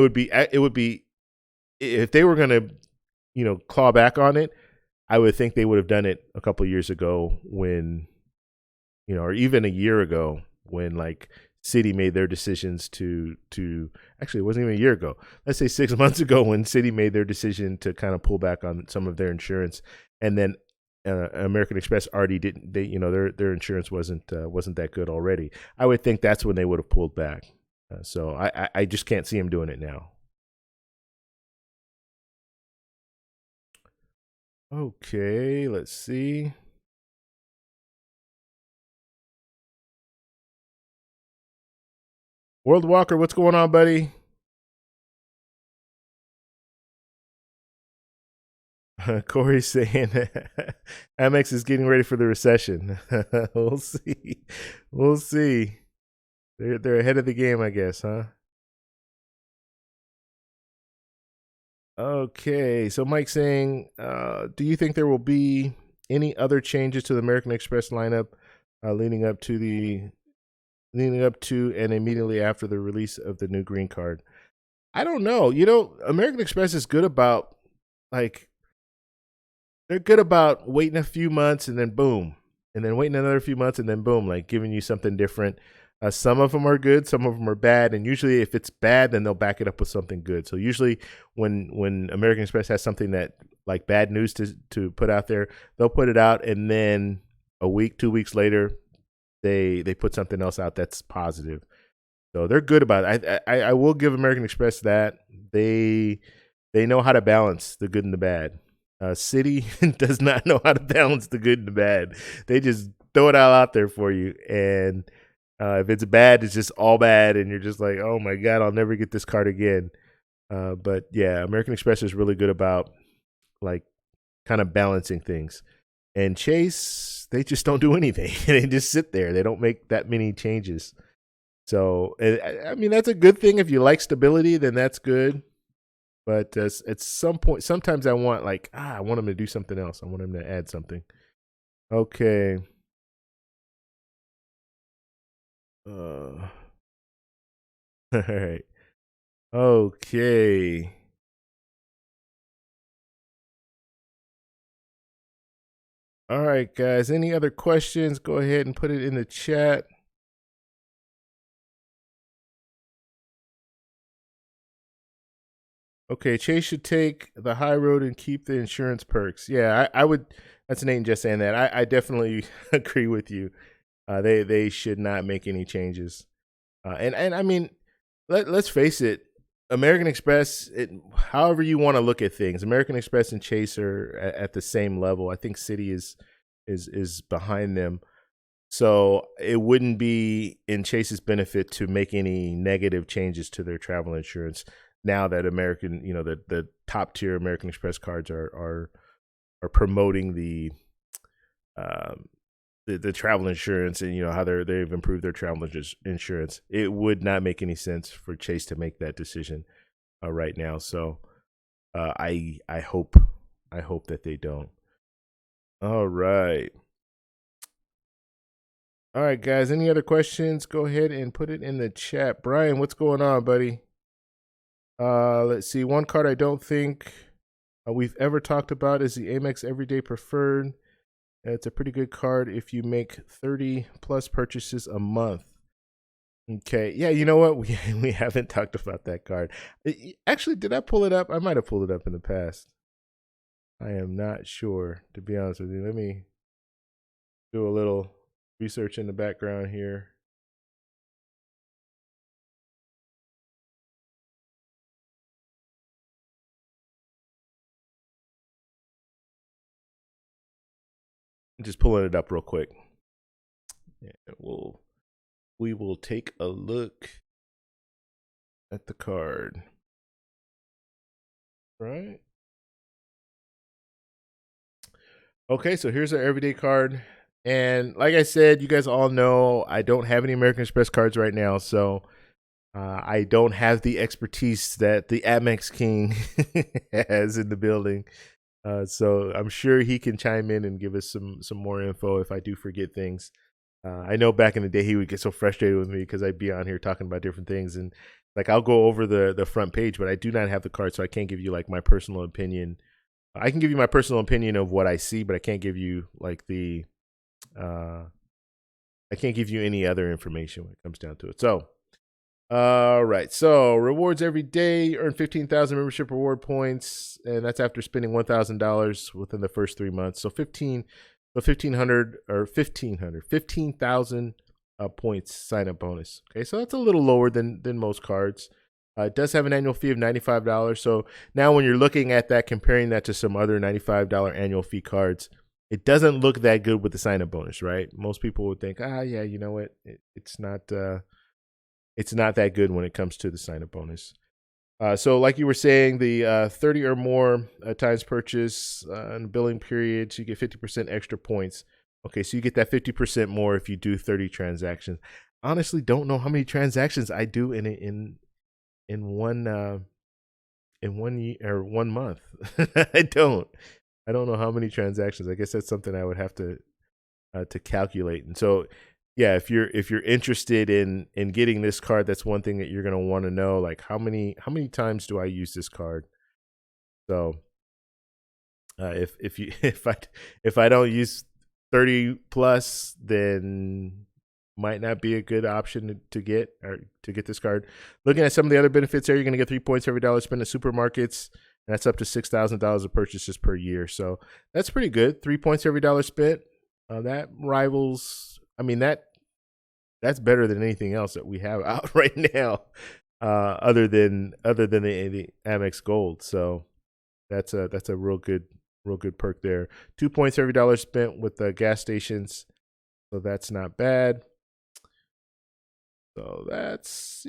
would be if they were going to claw back on it. I would think they would have done it a couple of years ago when, or even a year ago when like Citi made their decisions to actually it wasn't even a year ago. Let's say 6 months ago when Citi made their decision to kind of pull back on some of their insurance, and then American Express already didn't. Their insurance wasn't that good already. I would think that's when they would have pulled back. So I just can't see him doing it now. Okay, let's see. World Walker, what's going on, buddy? Corey's saying Amex is getting ready for the recession. We'll see. We'll see. They're ahead of the game, I guess, huh? Okay, so Mike saying, do you think there will be any other changes to the American Express lineup leading up to and immediately after the release of the new green card? I don't know. American Express is good about like they're good about waiting a few months and then boom, and then waiting another few months and then boom, like giving you something different. Some of them are good, some of them are bad, and usually if it's bad, then they'll back it up with something good. So usually when American Express has something that like bad news to put out there, they'll put it out, and then a week, 2 weeks later, they put something else out that's positive. So they're good about it. I will give American Express that they know how to balance the good and the bad. City does not know how to balance the good and the bad. They just throw it all out there for you, and if it's bad, it's just all bad, and you're just like, oh my god, I'll never get this card again. But yeah, American Express is really good about like kind of balancing things. And Chase, they just don't do anything. They just sit there. They don't make that many changes. So I mean, that's a good thing. If you like stability, then that's good. But at some point, sometimes I want I want them to do something else. I want them to add something. Okay. All right. Okay. All right, guys. Any other questions? Go ahead and put it in the chat. Okay, Chase should take the high road and keep the insurance perks. Yeah, I would. That's Nate just saying that. I definitely agree with you. They should not make any changes. And I mean, let's face it. American Express, however you want to look at things, American Express and Chase are at the same level. I think City is behind them. So it wouldn't be in Chase's benefit to make any negative changes to their travel insurance now that American, the top tier American Express cards are promoting the travel insurance, and how they've improved their travel insurance. It would not make any sense for Chase to make that decision right now. So I hope that they don't. All right. All right, guys. Any other questions? Go ahead and put it in the chat. Brian, what's going on, buddy? Let's see. One card I don't think we've ever talked about is the Amex Everyday Preferred. It's a pretty good card if you make 30 plus purchases a month. Okay. Yeah, you know what? We haven't talked about that card. Actually, did I pull it up? I might have pulled it up in the past. I am not sure, to be honest with you. Let me do a little research in the background here. I'm just pulling it up real quick. Yeah, we will take a look at the card. Right? Okay, so here's our everyday card. And like I said, you guys all know I don't have any American Express cards right now, so I don't have the expertise that the Amex King has in the building. So I'm sure he can chime in and give us some more info if I do forget things. I know back in the day he would get so frustrated with me because I'd be on here talking about different things, and like I'll go over the front page, but I do not have the card, so I can't give you like my personal opinion. I can give you my personal opinion of what I see, but I can't give you like I can't give you any other information when it comes down to it. So, all right. So rewards every day. You earn 15,000 membership reward points, and that's after spending $1,000 within the first 3 months. So 15,000 points sign up bonus. Okay, so that's a little lower than most cards. It does have an annual fee of $95. So now when you're looking at that, comparing that to some other $95 annual fee cards, it doesn't look that good with the sign up bonus, right? Most people would think, yeah, you know what, it's not that good when it comes to the sign up bonus. So like you were saying, the 30 or more times purchase in billing periods, you get 50% extra points. Okay, so you get that 50% more if you do 30 transactions. Honestly, don't know how many transactions I do in one year or 1 month. I don't know how many transactions. I guess that's something I would have to calculate. And so, yeah, if you're interested in getting this card, that's one thing that you're going to want to know, like how many times do I use this card? So if I don't use 30 plus, then might not be a good option to get this card. Looking at some of the other benefits there, you're going to get 3 points every dollar spent at supermarkets, and that's up to $6,000 of purchases per year. So that's pretty good. 3 points every dollar spent. That rivals. I mean, that's better than anything else that we have out right now, other than the Amex Gold. So that's a real good perk there. 2 points every dollar spent with the gas stations. So that's not bad. So that's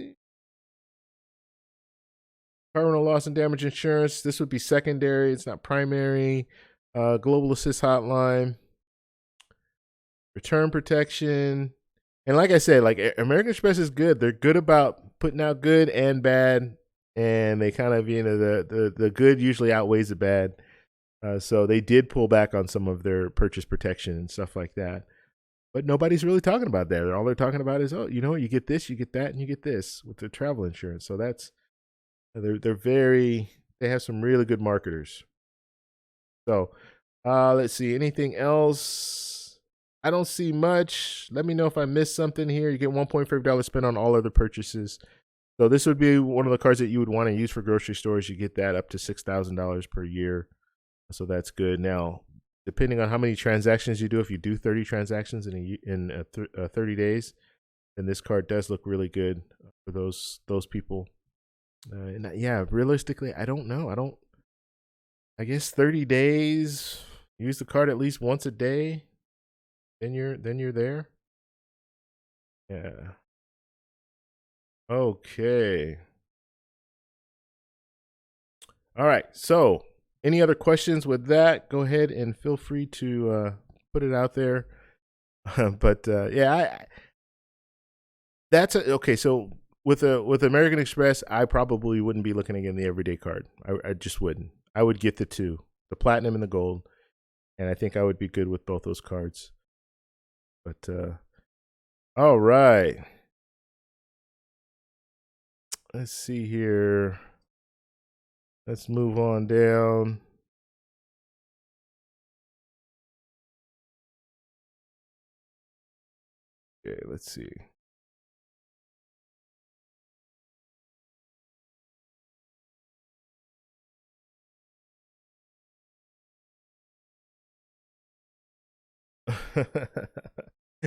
car rental loss and damage insurance. This would be secondary. It's not primary. Global Assist Hotline. Return protection. And like I said, like American Express is good. They're good about putting out good and bad. And they kind of, the good usually outweighs the bad. So they did pull back on some of their purchase protection and stuff like that. But nobody's really talking about that. All they're talking about is, you get this, you get that, and you get this with the travel insurance. So that's they have some really good marketers. So let's see, anything else? I don't see much. Let me know if I missed something here. You get 1 point for every dollar spent on all other purchases. So this would be one of the cards that you would want to use for grocery stores. You get that up to $6,000 per year. So that's good. Now, depending on how many transactions you do, if you do 30 transactions in 30 days, then this card does look really good for those people. And yeah, realistically, I don't know. I guess 30 days, use the card at least once a day, then you're there. Yeah. Okay. All right. So, any other questions with that? Go ahead and feel free to put it out there. But yeah, okay. So with American Express, I probably wouldn't be looking at the everyday card. I just wouldn't. I would get the two, the platinum and the gold, and I think I would be good with both those cards. But all right. Let's see here. Let's move on down. Okay, let's see.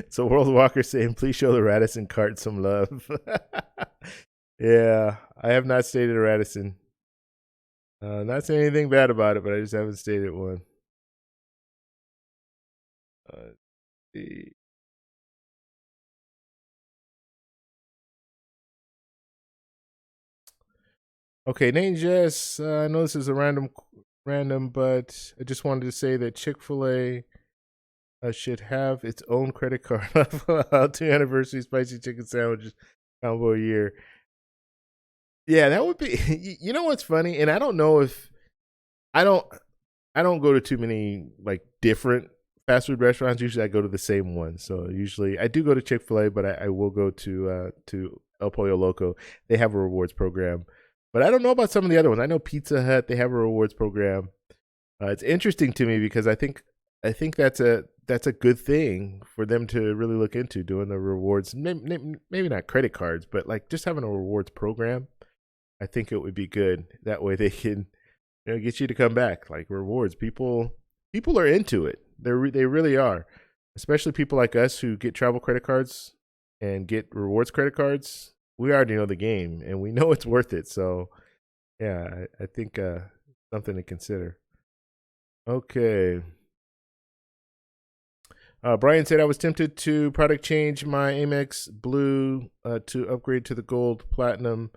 So World Walker saying, please show the Radisson cart some love. Yeah, I have not stayed at a Radisson. Not saying anything bad about it, but I just haven't stayed at one. See. Okay, Nate Jess, I know this is a random, but I just wanted to say that Chick-fil-A should have its own credit card. 2 anniversary spicy chicken sandwiches combo a year. Yeah, that would be. You know what's funny, and I don't know if I don't go to too many like different fast food restaurants. Usually, I go to the same one. So usually, I do go to Chick-fil-A, but I will go to El Pollo Loco. They have a rewards program, but I don't know about some of the other ones. I know Pizza Hut, they have a rewards program. It's interesting to me because I think that's a good thing for them to really look into, doing the rewards. Maybe not credit cards, but like just having a rewards program. I think it would be good. That way they can, get you to come back. Like rewards, people are into it. They really are, especially people like us who get travel credit cards and get rewards credit cards, we already know the game and we know it's worth it. So yeah, I think something to consider. Okay. Brian said I was tempted to product change my Amex Blue to upgrade to the Gold Platinum.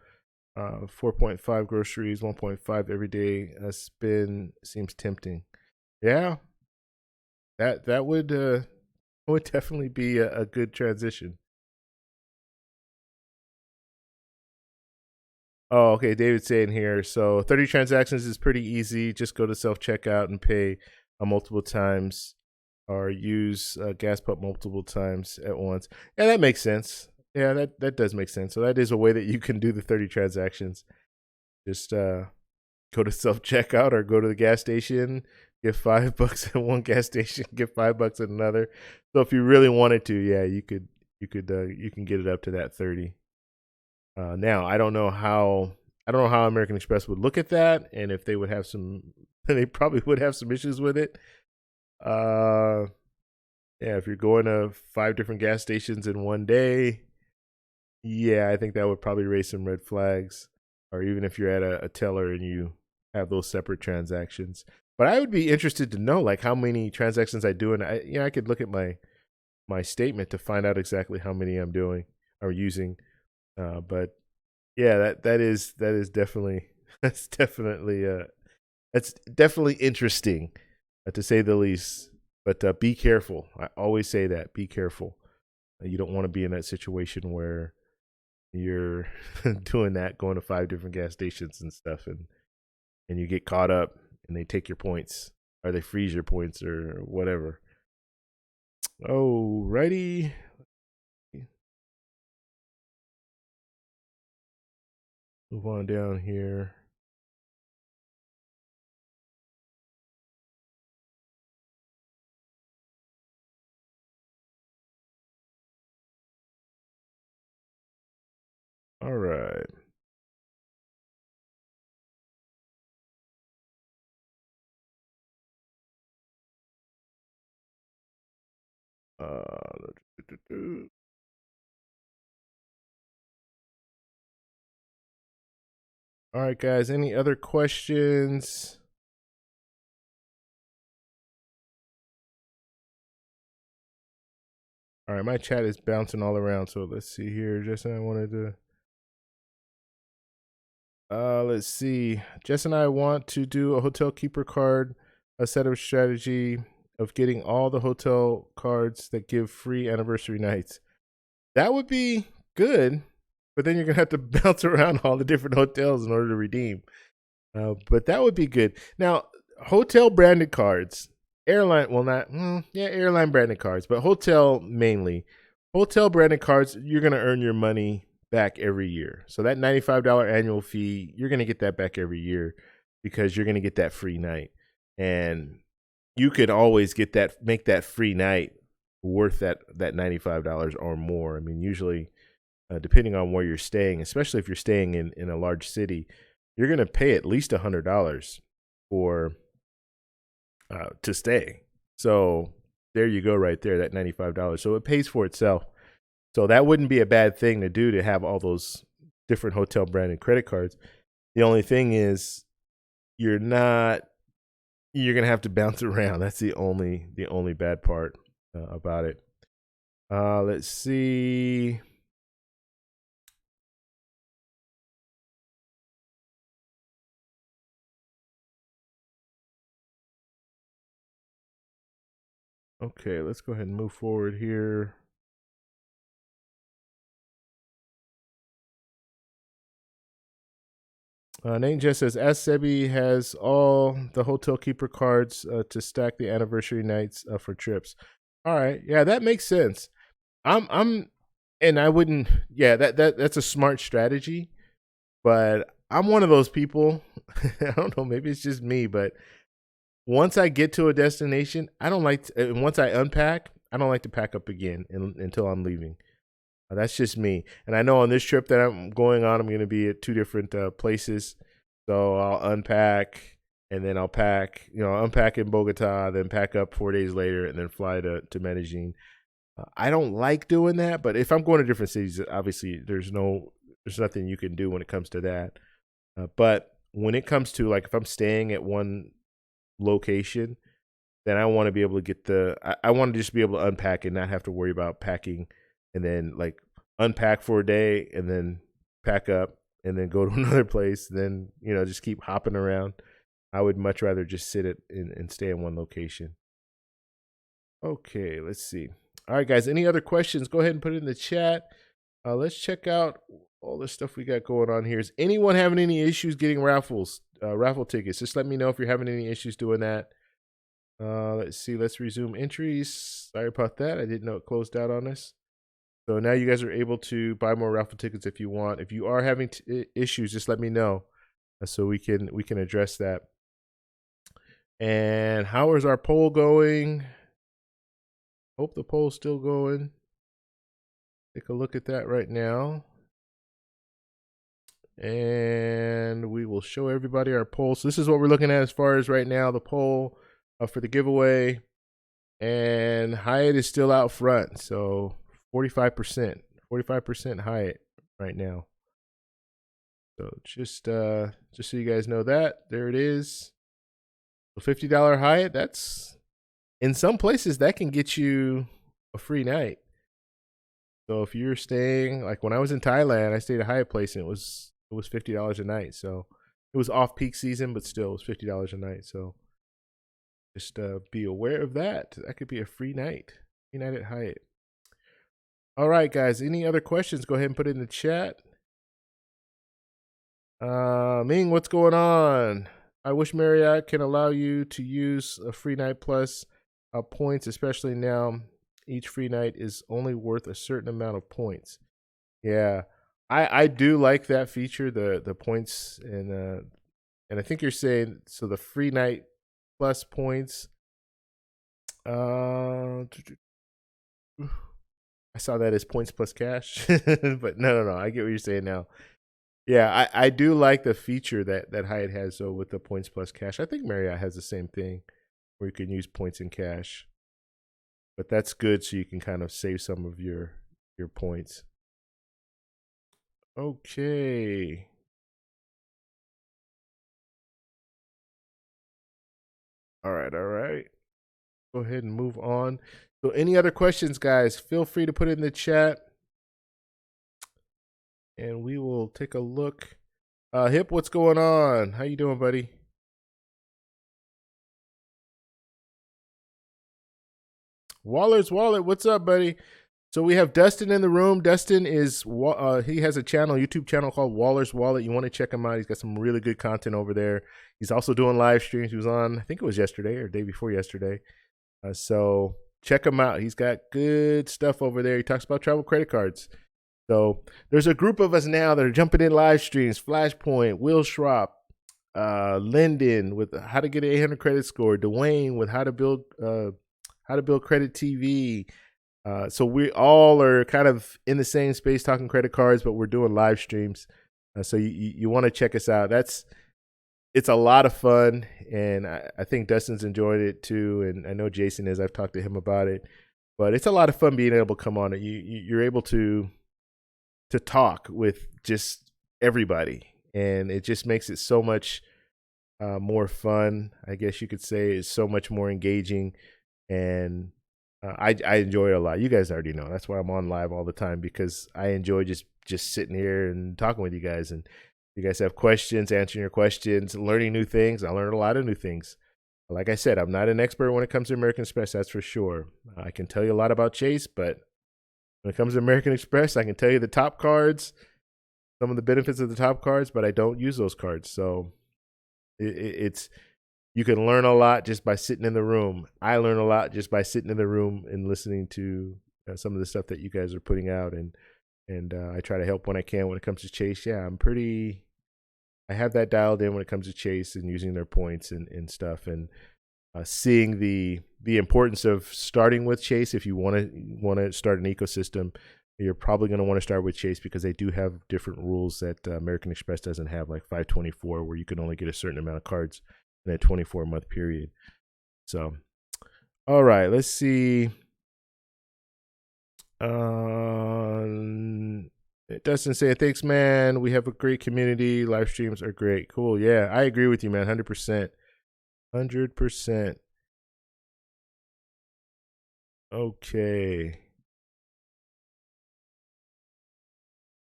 4.5 groceries, 1.5 every day. A spin seems tempting. Yeah, that would definitely be a good transition. Oh, okay. David's saying here. So 30 transactions is pretty easy. Just go to self checkout and pay multiple times, or use gas pump multiple times at once. Yeah, that makes sense. Yeah, that does make sense. So that is a way that you can do the 30 transactions. Just go to self checkout or go to the gas station, give $5 at one gas station, give $5 at another. So if you really wanted to, yeah, you can get it up to that 30. Now I don't know how American Express would look at that, and if they would have some, they probably would have some issues with it. Uh, yeah, if you're going to 5 different gas stations in one day, yeah, I think that would probably raise some red flags. Or even if you're at a teller and you have those separate transactions. But I would be interested to know like how many transactions I do, and I could look at my statement to find out exactly how many I'm doing or using. But yeah, that is definitely that's definitely interesting, to say the least. But be careful. I always say that. Be careful. You don't want to be in that situation where you're doing that, going to 5 different gas stations and stuff, and you get caught up and they take your points or they freeze your points or whatever. Oh, righty. Move on down here. All right. Uh, all right, guys. Any other questions? All right, my chat is bouncing all around. So let's see here. Just I wanted to. Let's see. Jess and I want to do a hotel keeper card, a set of strategy of getting all the hotel cards that give free anniversary nights. That would be good, but then you're gonna have to bounce around all the different hotels in order to redeem. But that would be good. Now, hotel branded cards, airline, well, not, yeah, airline branded cards, but hotel mainly. Hotel branded cards, you're gonna earn your money back every year. So that $95 annual fee, you're gonna get that back every year because you're gonna get that free night, and you could always get that, make that free night worth that $95 or more. I mean, usually, depending on where you're staying, especially if you're staying in a large city, you're going to pay at least $100 for to stay. So there you go, right there, that $95. So it pays for itself. So that wouldn't be a bad thing to do, to have all those different hotel branded credit cards. The only thing is, you're not you're gonna have to bounce around. That's the only bad part about it. Let's see. Okay, let's go ahead and move forward here. Nate just says, as Sebi has all the hotel keeper cards to stack the anniversary nights for trips. All right, yeah, that makes sense. I'm, and I wouldn't. Yeah, that's a smart strategy. But I'm one of those people. I don't know. Maybe it's just me, but once I get to a destination, I don't like. And once I unpack, I don't like to pack up again until I'm leaving. That's just me. And I know on this trip that I'm going on, I'm going to be at 2 different places. So I'll unpack and then I'll pack, unpack in Bogota, then pack up 4 days later and then fly to Medellin. I don't like doing that, but if I'm going to different cities, obviously there's nothing you can do when it comes to that. But when it comes to like if I'm staying at one location, then I want to be able to get I want to just be able to unpack and not have to worry about packing and then like unpack for a day and then pack up and then go to another place, then just keep hopping around. I would much rather just sit and stay in one location. Okay, let's see. All right, guys, any other questions? Go ahead and put it in the chat. Let's check out all the stuff we got going on here. Is anyone having any issues getting raffle tickets? Just let me know if you're having any issues doing that. Let's see. Let's resume entries. Sorry about that. I didn't know it closed out on us. So now you guys are able to buy more raffle tickets if you want. If you are having issues, just let me know so we can address that. And how is our poll going? Hope the poll's still going. Take a look at that right now. And we will show everybody our poll. So this is what we're looking at as far as right now, the poll for the giveaway. And Hyatt is still out front. So 45%. 45% Hyatt right now. So just so you guys know that. There it is. So $50 Hyatt, that's in some places that can get you a free night. So if you're staying, like when I was in Thailand, I stayed at a Hyatt place and it was $50 a night. So it was off peak season, but still it was $50 a night. So just be aware of that. That could be a free night at Hyatt. All right, guys. Any other questions? Go ahead and put it in the chat. Ming, what's going on? I wish Marriott can allow you to use a free night plus points, especially now. Each free night is only worth a certain amount of points. Yeah, I do like that feature, the points, and I think you're saying so the free night plus points. I saw that as points plus cash, but no. I get what you're saying now. Yeah, I do like the feature that Hyatt has though with the points plus cash. I think Marriott has the same thing where you can use points and cash. But that's good so you can kind of save some of your points. Okay. All right. Go ahead and move on. So any other questions, guys, feel free to put it in the chat. And we will take a look. Hip, what's going on? How you doing, buddy? Waller's Wallet, what's up, buddy? So we have Dustin in the room. Dustin is he has a YouTube channel called Waller's Wallet. You want to check him out. He's got some really good content over there. He's also doing live streams. He was on, I think it was yesterday or day before yesterday. So check him out. He's got good stuff over there. He talks about travel credit cards. So there's a group of us now that are jumping in live streams. Flashpoint, Will Schropp, Lyndon with how to get an 800 credit score, Dwayne with how to build credit TV. So we all are kind of in the same space talking credit cards, but we're doing live streams. So you want to check us out. It's a lot of fun, and I think Dustin's enjoyed it too, and I know Jason is. I've talked to him about it, but it's a lot of fun being able to come on it. You're able to talk with just everybody, and it just makes it so much more fun. I guess you could say it's so much more engaging, and I enjoy it a lot. You guys already know. That's why I'm on live all the time, because I enjoy just sitting here and talking with you guys. And you guys have questions, answering your questions, learning new things. I learned a lot of new things. Like I said, I'm not an expert when it comes to American Express, that's for sure. I can tell you a lot about Chase, but when it comes to American Express, I can tell you the top cards, some of the benefits of the top cards, but I don't use those cards. So it's you can learn a lot just by sitting in the room. I learn a lot just by sitting in the room and listening to some of the stuff that you guys are putting out, and I try to help when I can when it comes to Chase. Yeah, I have that dialed in when it comes to Chase and using their points and stuff, and seeing the importance of starting with Chase. If you want to start an ecosystem, you're probably going to want to start with Chase because they do have different rules that American Express doesn't have, like 524, where you can only get a certain amount of cards in a 24-month period. So, all right, let's see. Dustin saying, thanks, man. We have a great community. Live streams are great. Cool. Yeah, I agree with you, man. 100%. 100%. Okay.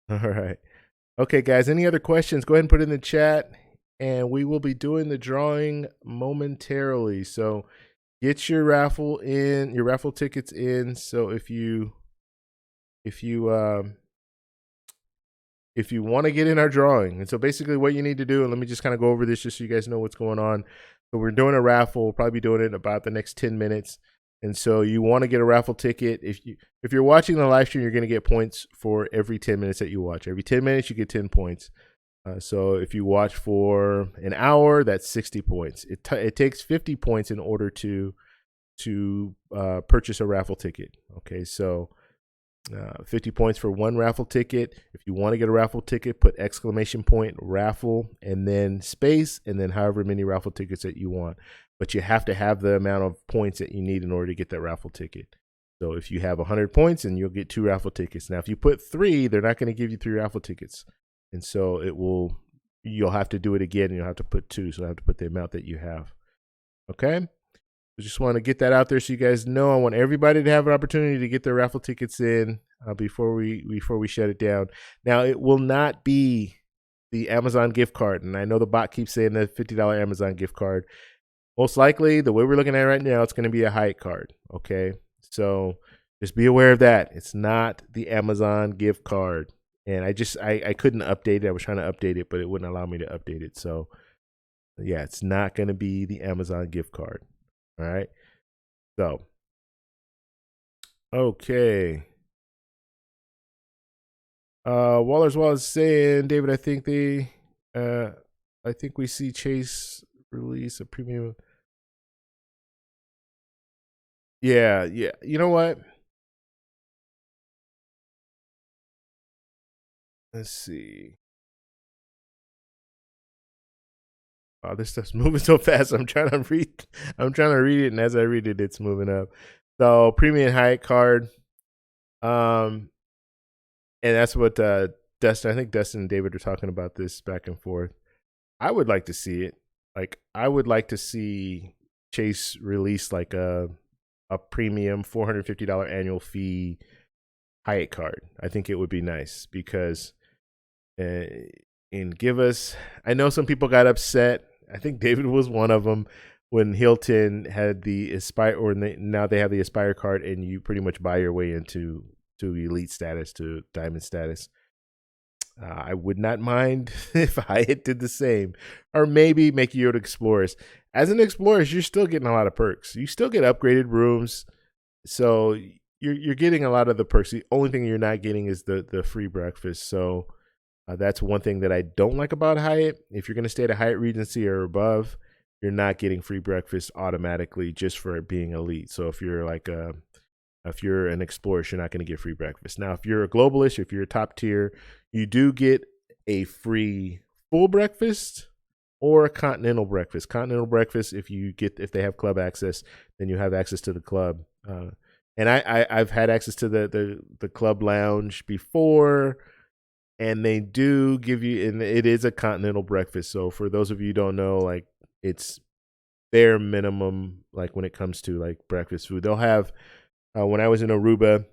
All right. Okay, guys. Any other questions? Go ahead and put it in the chat, and we will be doing the drawing momentarily. So get your raffle in, your raffle tickets in. So if you want to get in our drawing, and so basically what you need to do, and let me just kind of go over this just so you guys know what's going on. So we're doing a raffle. We'll probably be doing it in about the next 10 minutes. And so you want to get a raffle ticket. If you're watching the live stream, you're going to get points for every 10 minutes that you watch. Every 10 minutes, you get 10 points. So if you watch for an hour, that's 60 points. It takes 50 points in order to purchase a raffle ticket. Okay, so 50 points for one raffle ticket. If you want to get a raffle ticket, put exclamation point raffle and then space and then however many raffle tickets that you want. But you have to have the amount of points that you need in order to get that raffle ticket. So if you have 100 points, and you'll get 2 raffle tickets. Now, if you put 3, they're not going to give you 3 raffle tickets. And so you'll have to do it again, and you'll have to put 2. So you'll have to put the amount that you have. Okay? I just want to get that out there so you guys know. I want everybody to have an opportunity to get their raffle tickets in before we shut it down. Now, it will not be the Amazon gift card, and I know the bot keeps saying the $50 Amazon gift card. Most likely, the way we're looking at it right now, it's going to be a Hyatt card. Okay, so just be aware of that. It's not the Amazon gift card, and I couldn't update it. I was trying to update it, but it wouldn't allow me to update it. So yeah, it's not going to be the Amazon gift card. All right. So, okay. Wallace saying, David, I think we see Chase release a premium. Yeah. You know what? Let's see. Oh, this stuff's moving so fast. I'm trying to read it, and as I read it, it's moving up. So premium Hyatt card. And that's what Dustin. I think Dustin and David are talking about this back and forth. I would like to see it. Like, I would like to see Chase release like a premium $450 annual fee Hyatt card. I think it would be nice because and give us. I know some people got upset. I think David was one of them when Hilton had the Aspire, or now they have the Aspire card, and you pretty much buy your way into elite status, to diamond status. I would not mind if Hyatt did the same, or maybe make you Explorers. As an Explorers, you're still getting a lot of perks. You still get upgraded rooms, so you're getting a lot of the perks. The only thing you're not getting is the free breakfast. So that's one thing that I don't like about Hyatt. If you're going to stay at a Hyatt Regency or above, you're not getting free breakfast automatically just for it being elite. So if you're if you're an Explorer, you're not going to get free breakfast. Now, if you're a globalist, if you're a top tier, you do get a free full breakfast or a continental breakfast. Continental breakfast, if they have club access, then you have access to the club. And I've had access to the club lounge before, and they do give you, and it is a continental breakfast. So for those of you who don't know, like, it's bare minimum, like when it comes to like breakfast food. They'll have, when I was in Aruba,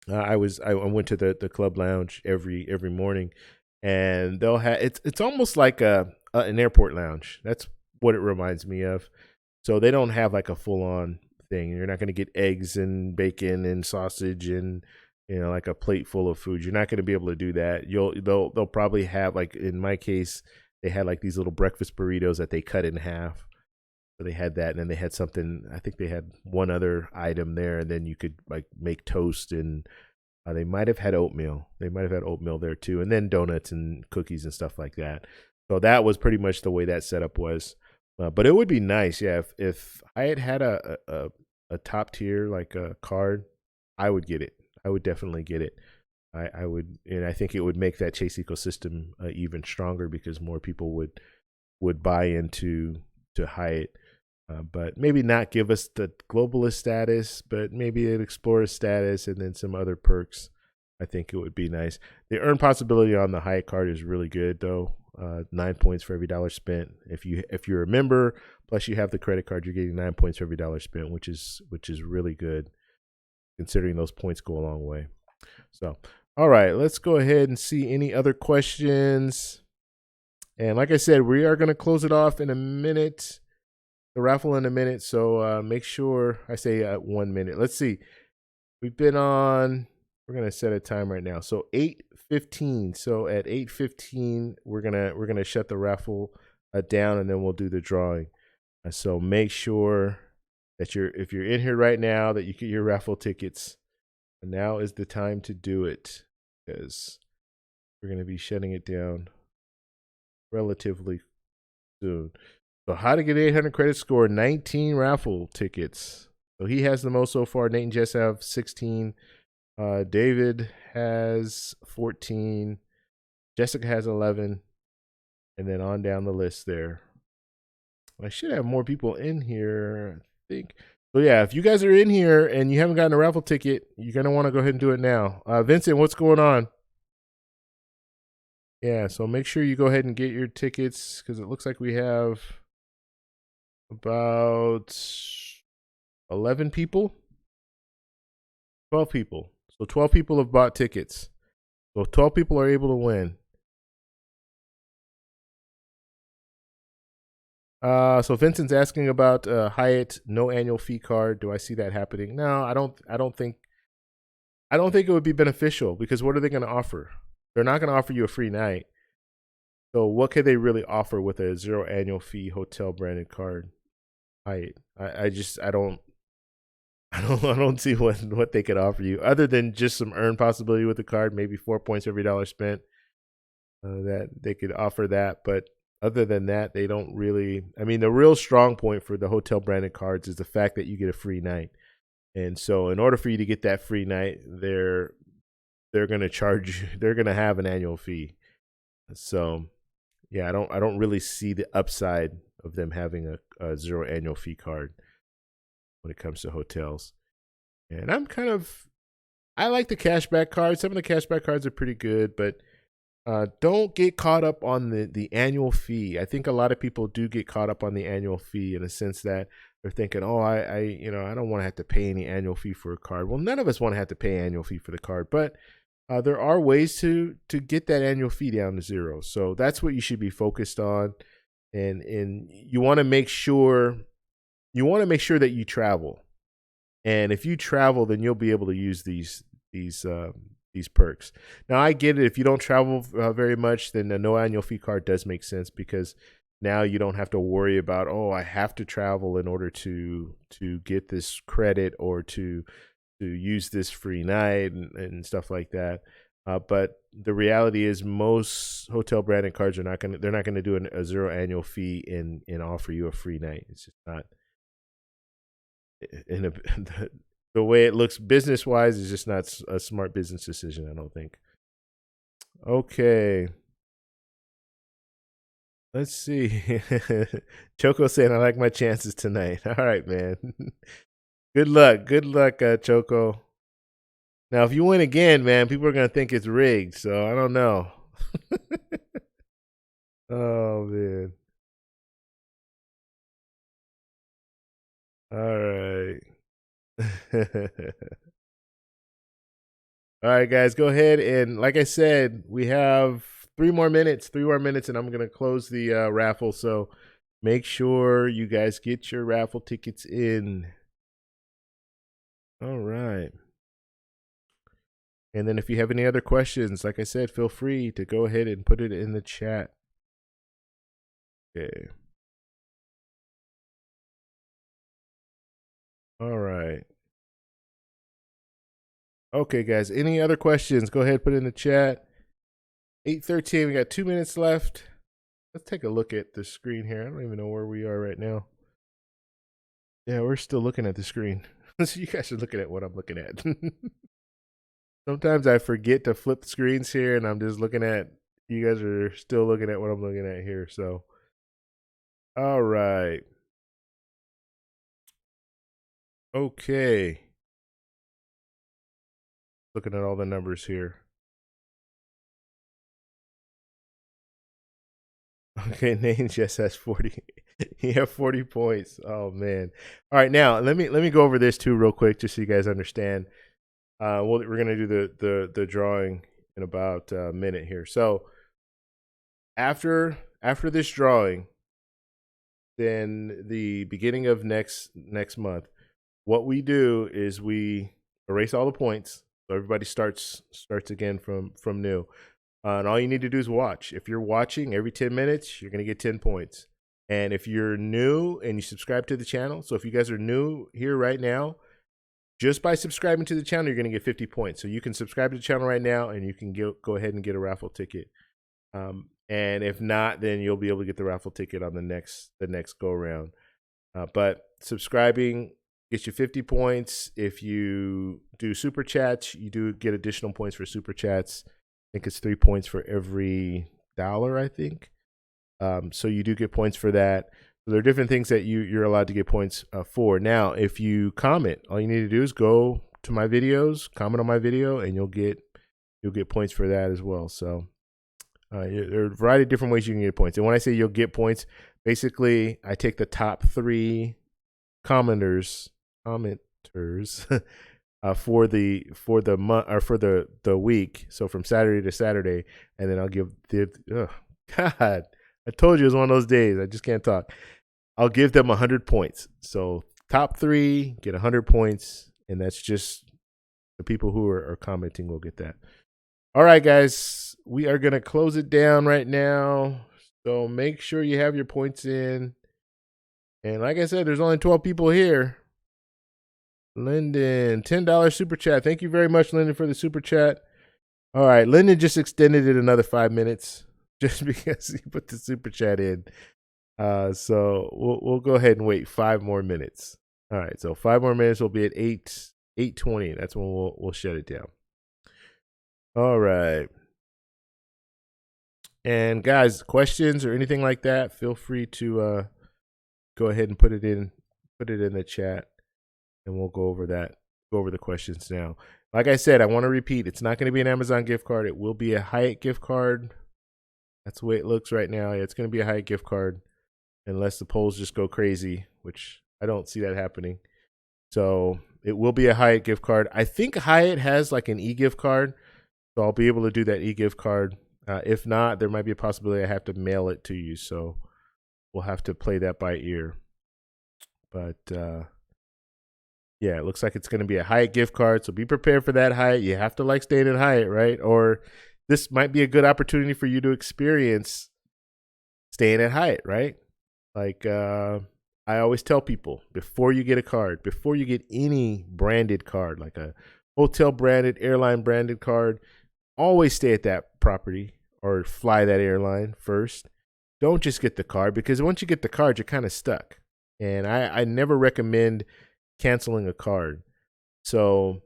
I went to the club lounge every morning, and they'll have, it's almost like an airport lounge. That's what it reminds me of. So they don't have like a full on thing. You're not going to get eggs and bacon and sausage and like a plate full of food. You're not going to be able to do that. They'll probably have, like in my case, they had like these little breakfast burritos that they cut in half. So they had that, and then they had something. I think they had one other item there, and then you could like make toast, and they might have had oatmeal. They might have had oatmeal there too, and then donuts and cookies and stuff like that. So that was pretty much the way that setup was. But it would be nice, yeah. If I had a top tier like a card, I would get it. I would definitely get it. I would, and I think it would make that Chase ecosystem even stronger because more people would buy into Hyatt. But maybe not give us the globalist status, but maybe an explorer status and then some other perks. I think it would be nice. The earn possibility on the Hyatt card is really good though. 9 points for every dollar spent. If you're a member, plus you have the credit card, you're getting 9 points for every dollar spent, which is really good, considering those points go a long way. So, all right, let's go ahead and see any other questions. And like I said, we are going to close it off in a minute. The raffle in a minute, so make sure I say 1 minute. Let's see. We've been on. We're gonna set a time right now. So 8:15. So at 8:15, we're gonna shut the raffle down, and then we'll do the drawing. So make sure that if you're in here right now, that you get your raffle tickets. And now is the time to do it, because we're gonna be shutting it down relatively soon. So how to get 800 credit score, 19 raffle tickets. So he has the most so far. Nate and Jess have 16. David has 14. Jessica has 11. And then on down the list there. I should have more people in here, I think. So yeah, if you guys are in here and you haven't gotten a raffle ticket, you're going to want to go ahead and do it now. Vincent, what's going on? Yeah, so make sure you go ahead and get your tickets, because it looks like we have about 11 people, 12 people. So 12 people have bought tickets. So 12 people are able to win. So Vincent's asking about Hyatt no annual fee card. Do I see that happening? No, I don't think it would be beneficial, because what are they going to offer? They're not going to offer you a free night. So what could they really offer with a 0 annual fee hotel branded card? I don't see what they could offer you other than just some earn possibility with the card, maybe 4 points every dollar spent. That they could offer that, but other than that, they don't really. I mean, the real strong point for the hotel branded cards is the fact that you get a free night. And so in order for you to get that free night, they're going to charge you, they're going to have an annual fee. So yeah, I don't really see the upside of them having a 0 annual fee card when it comes to hotels. And I like the cashback cards. Some of the cashback cards are pretty good, but don't get caught up on the annual fee. I think a lot of people do get caught up on the annual fee, in a sense that they're thinking, oh, I don't want to have to pay any annual fee for a card. Well, none of us want to have to pay annual fee for the card, but there are ways to get that annual fee down to 0. So that's what you should be focused on. And you want to make sure that you travel. And if you travel, then you'll be able to use these perks. Now, I get it. If you don't travel very much, then the no annual fee card does make sense, because now you don't have to worry about, oh, I have to travel in order to get this credit or to use this free night and stuff like that. But the reality is, most hotel branded cards they're not going to do a 0 annual fee and offer you a free night. It's just not the way it looks business wise is just not a smart business decision, I don't think. Okay. Let's see. Choco saying, I like my chances tonight. All right, man. Good luck, Choco. Now, if you win again, man, people are gonna think it's rigged. So I don't know. Oh man. All right. All right, guys, go ahead and, like I said, we have 3 more minutes, and I'm gonna close the raffle. So make sure you guys get your raffle tickets in. All right. And then if you have any other questions, like I said, feel free to go ahead and put it in the chat. Okay. All right. Okay, guys, any other questions? Go ahead, put it in the chat. 8:13, we got 2 minutes left. Let's take a look at the screen here. I don't even know where we are right now. Yeah, we're still looking at the screen. So you guys are looking at what I'm looking at. Sometimes I forget to flip screens here, and I'm just looking at, you guys are still looking at what I'm looking at here. So, all right. Okay. Looking at all the numbers here. Okay, Nate just has 40. He have 40 points. Oh man. All right, now let me go over this too real quick just so you guys understand. We're gonna do the drawing in about a minute here. So after this drawing, then the beginning of next month, what we do is we erase all the points, so everybody starts again from new. And all you need to do is watch. If you're watching every 10 minutes, you're gonna get 10 points. And if you're new and you subscribe to the channel, so if you guys are new here right now, just by subscribing to the channel, you're gonna get 50 points. So you can subscribe to the channel right now, and you can go ahead and get a raffle ticket. And if not, then you'll be able to get the raffle ticket on the next go around. But subscribing gets you 50 points. If you do super chats, you do get additional points for super chats. I think it's 3 points for every dollar, I think. So you do get points for that. So there are different things that you're allowed to get points for. Now, if you comment, all you need to do is go to my videos, comment on my video, and you'll get points for that as well. So there are a variety of different ways you can get points. And when I say you'll get points, basically I take the top 3 commenters for the month or for the week. So from Saturday to Saturday, and then I'll give God, I told you it was one of those days. I just can't talk. I'll give them 100 points. So top 3 get 100 points, and that's just the people who are commenting will get that. All right, guys, we are going to close it down right now. So make sure you have your points in. And like I said, there's only 12 people here. Lyndon, $10 super chat. Thank you very much, Lyndon, for the super chat. All right, Lyndon just extended it another 5 minutes just because he put the super chat in. So we'll go ahead and wait 5 more minutes. All right, so 5 more minutes. We'll be at 8:20. That's when we'll shut it down. All right. And guys, questions or anything like that, feel free to go ahead and put it in the chat, and we'll go over the questions now. Like I said, I want to repeat, it's not going to be an Amazon gift card. It will be a Hyatt gift card. That's the way it looks right now. Yeah, it's going to be a Hyatt gift card unless the polls just go crazy, which I don't see that happening. So it will be a Hyatt gift card. I think Hyatt has like an e-gift card, so I'll be able to do that e-gift card. If not, there might be a possibility I have to mail it to you. So we'll have to play that by ear. But yeah, it looks like it's going to be a Hyatt gift card. So be prepared for that, Hyatt. You have to like staying at Hyatt, right? Or this might be a good opportunity for you to experience staying at Hyatt, right? Like I always tell people, before you get a card, before you get any branded card, like a hotel branded, airline branded card, always stay at that property or fly that airline first. Don't just get the card, because once you get the card, you're kind of stuck. And I never recommend canceling a card. So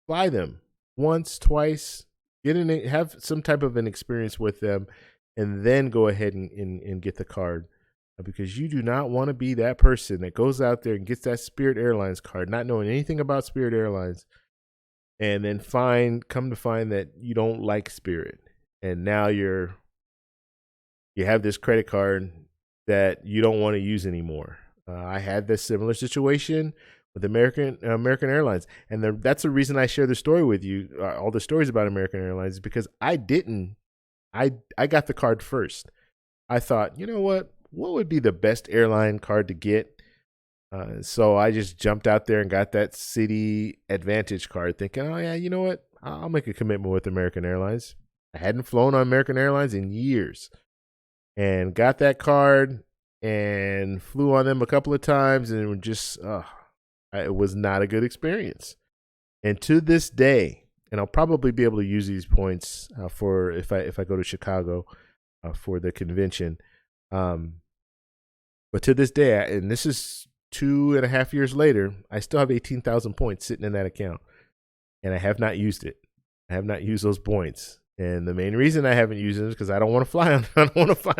fly them once, twice, have some type of an experience with them, and then go ahead and get the card, because you do not want to be that person that goes out there and gets that Spirit Airlines card, not knowing anything about Spirit Airlines, and then come to find that you don't like Spirit, and now you have this credit card that you don't want to use anymore. I had this similar situation with American Airlines, and that's the reason I share the story with you. All the stories about American Airlines is because I got the card first. I thought, you know what would be the best airline card to get? So I just jumped out there and got that City Advantage card, thinking, oh yeah, you know what? I'll make a commitment with American Airlines. I hadn't flown on American Airlines in years, and got that card and flew on them a couple of times, and it was not a good experience. And to this day, and I'll probably be able to use these points for if I go to Chicago for the convention. But to this day, and this is 2.5 years later, I still have 18,000 points sitting in that account, and I have not used it. I have not used those points. And the main reason I haven't used it is because I don't want to fly on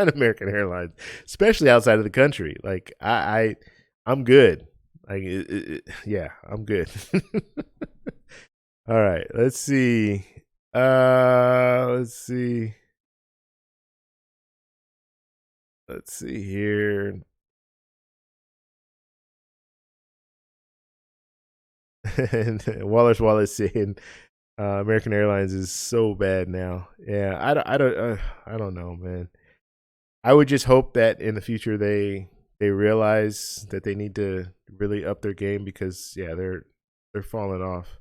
American Airlines, especially outside of the country. Like I'm good. Like, yeah, I'm good. All right, let's see. Let's see. Let's see here. And Wallace saying American Airlines is so bad now. Yeah, I don't know, man. I would just hope that in the future they realize that they need to really up their game because yeah, they're falling off.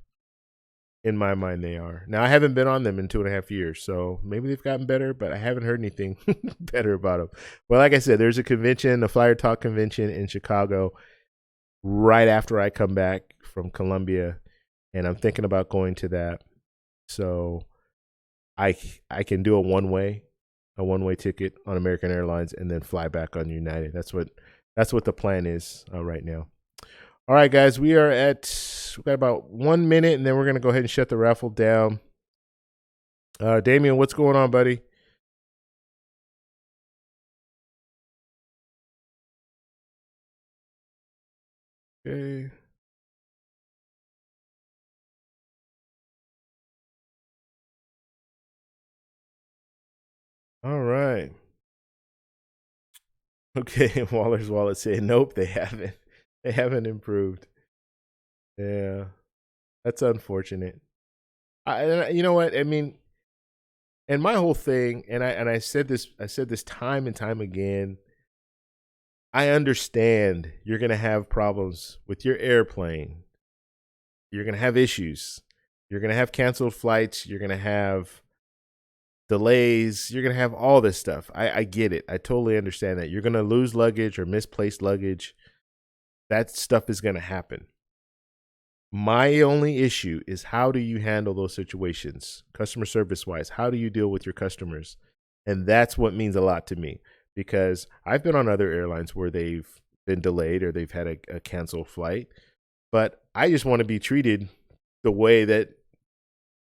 In my mind, they are. Now I haven't been on them in 2.5 years, so maybe they've gotten better, but I haven't heard anything better about them. Well, like I said, there's a convention, a Flyer Talk convention in Chicago, right after I come back from Colombia, and I'm thinking about going to that. So I can do a one way ticket on American Airlines, and then fly back on United. That's what the plan is right now. All right, guys, we got about 1 minute, and then we're gonna go ahead and shut the raffle down. Damien, what's going on, buddy? Okay. All right. Okay, Waller's Wallet saying nope, they haven't. They haven't improved. Yeah, that's unfortunate. You know what? I mean, and my whole thing, and I said this time and time again. I understand you're gonna have problems with your airplane. You're gonna have issues. You're gonna have canceled flights. You're gonna have delays. You're gonna have all this stuff. I get it. I totally understand that. You're gonna lose luggage or misplaced luggage. That stuff is gonna happen. My only issue is how do you handle those situations, customer service wise? How do you deal with your customers? And that's what means a lot to me because I've been on other airlines where they've been delayed or they've had a canceled flight, but I just want to be treated the way that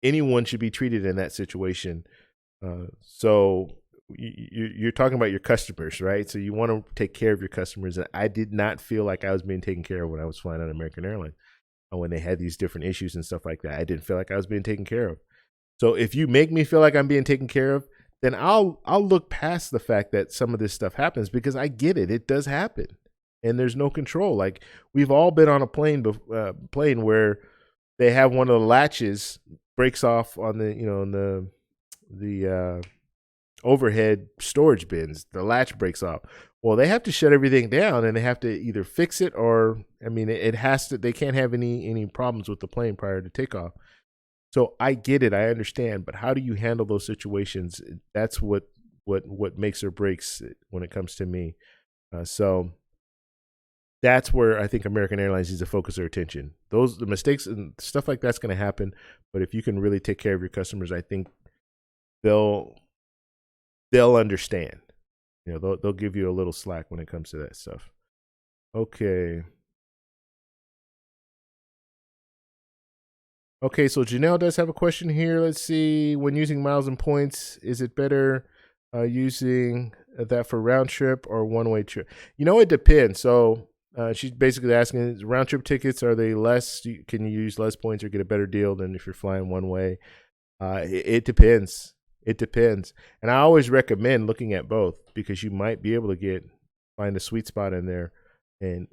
anyone should be treated in that situation. So you're talking about your customers, right? So you want to take care of your customers. And I did not feel like I was being taken care of when I was flying on American Airlines. When they had these different issues and stuff like that, I didn't feel like I was being taken care of. So if you make me feel like I'm being taken care of, then I'll look past the fact that some of this stuff happens because I get it. It does happen, and there's no control. Like we've all been on a plane where they have one of the latches breaks off on the in the overhead storage bins. The latch breaks off. Well, they have to shut everything down, and they have to either fix it or, I mean, it has to. They can't have any problems with the plane prior to takeoff. So I get it, I understand, but how do you handle those situations? That's what makes or breaks when it comes to me. So that's where I think American Airlines needs to focus their attention. The mistakes and stuff like that's going to happen, but if you can really take care of your customers, I think they'll understand. They'll give you a little slack when it comes to that stuff. Okay. Okay, so Janelle does have a question here. Let's see. When using miles and points, is it better using that for round trip or one-way trip? It depends. So she's basically asking, round trip tickets, are they less? Can you use less points or get a better deal than if you're flying one way? It depends. It depends. And I always recommend looking at both because you might be able to find a sweet spot in there and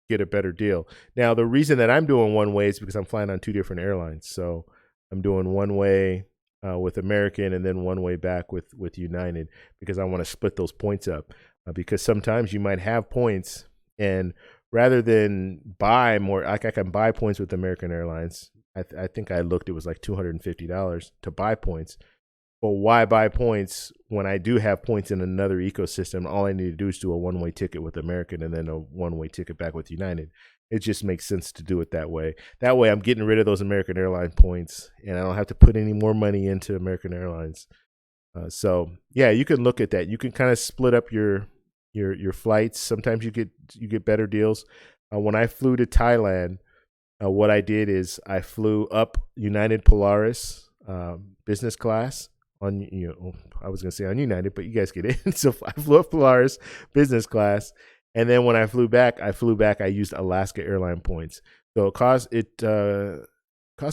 get a better deal. Now, the reason that I'm doing one way is because I'm flying on two different airlines. So I'm doing one way with American and then one way back with United because I want to split those points up because sometimes you might have points and rather than buy more, like I can buy points with American Airlines. I think I looked, it was like $250 to buy points. Well, why buy points when I do have points in another ecosystem? All I need to do is do a one-way ticket with American and then a one-way ticket back with United. It just makes sense to do it that way. That way I'm getting rid of those American Airlines points and I don't have to put any more money into American Airlines. So yeah, you can look at that. You can kind of split up your flights. Sometimes you get better deals. When I flew to Thailand, what I did is I flew up United Polaris business class on, I was going to say on United, but you guys get it. So I flew up Polaris business class And then when I flew back, I used Alaska airline points. So cost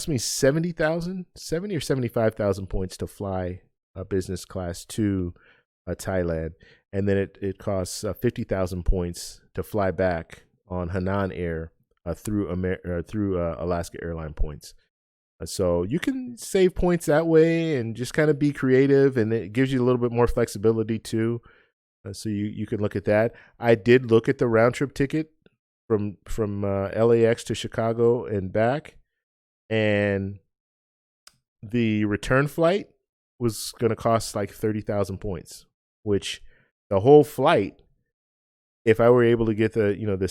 me 70 or 75,000 points to fly a business class to Thailand, and then it costs 50,000 points to fly back on Hainan Air through Alaska airline points. So you can save points that way and just kind of be creative, and it gives you a little bit more flexibility too. So you can look at that. I did look at the round trip ticket from LAX to Chicago and back, and the return flight was going to cost like 30,000 points, which the whole flight, if I were able to get the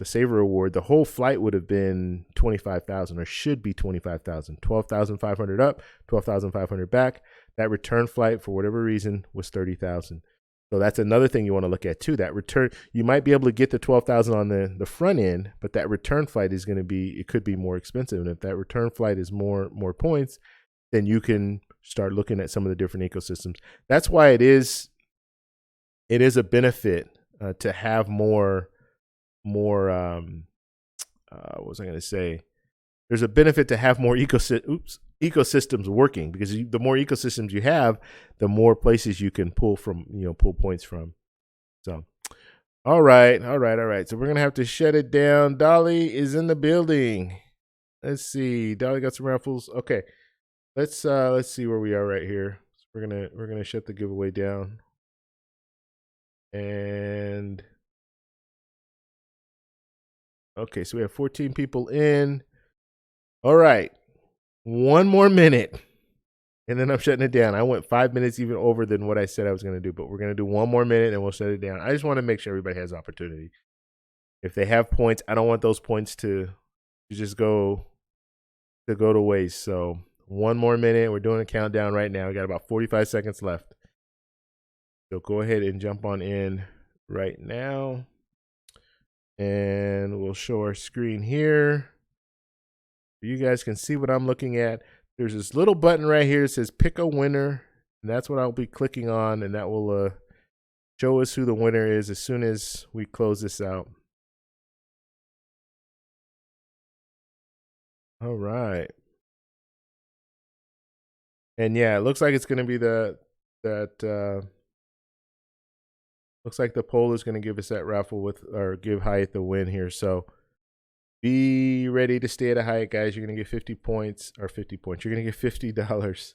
saver award, the whole flight would have been 25,000, or should be 25,000. 12,500 up, 12,500 back. That return flight, for whatever reason, was 30,000. So that's another thing you want to look at too. That return, you might be able to get the 12,000 on the front end, but that return flight is going to be, it could be more expensive. And if that return flight is more points, then you can start looking at some of the different ecosystems. That's why it is a benefit to have more. What was I going to say? There's a benefit to have more ecosystems working, because the more ecosystems you have, the more places you can pull points from. So, all right. So we're going to have to shut it down. Dolly is in the building. Let's see. Dolly got some raffles. Okay. Let's see where we are right here. So we're going to shut the giveaway down. And okay, so we have 14 people in. All right. One more minute, and then I'm shutting it down. I went 5 minutes even over than what I said I was going to do, but we're going to do one more minute and we'll shut it down. I just want to make sure everybody has opportunity. If they have points, I don't want those points to just go to waste. So one more minute. We're doing a countdown right now. We got about 45 seconds left. So go ahead and jump on in right now, and we'll show our screen here. You guys can see what I'm looking at. There's this little button right here that says pick a winner, and that's what I'll be clicking on, and that will show us who the winner is as soon as we close this out. All right. And yeah, it looks like it's going to be looks like the poll is going to give us that raffle or give Hyatt the win here. So be ready to stay at a Hyatt, guys. You're going to get 50 points. You're going to get $50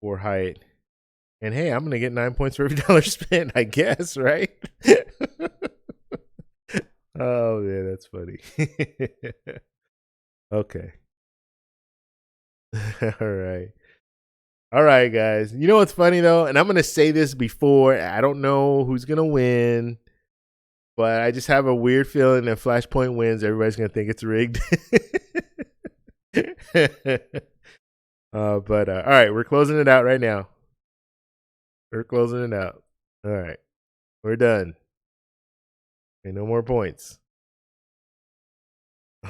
for Hyatt. And hey, I'm going to get 9 points for every dollar spent, I guess, right? Oh, yeah, that's funny. Okay. All right, guys. You know what's funny, though? And I'm going to say this before. I don't know who's going to win, but I just have a weird feeling that Flashpoint wins. Everybody's going to think it's rigged. All right, we're closing it out right now. We're closing it out. All right, we're done. Okay, no more points.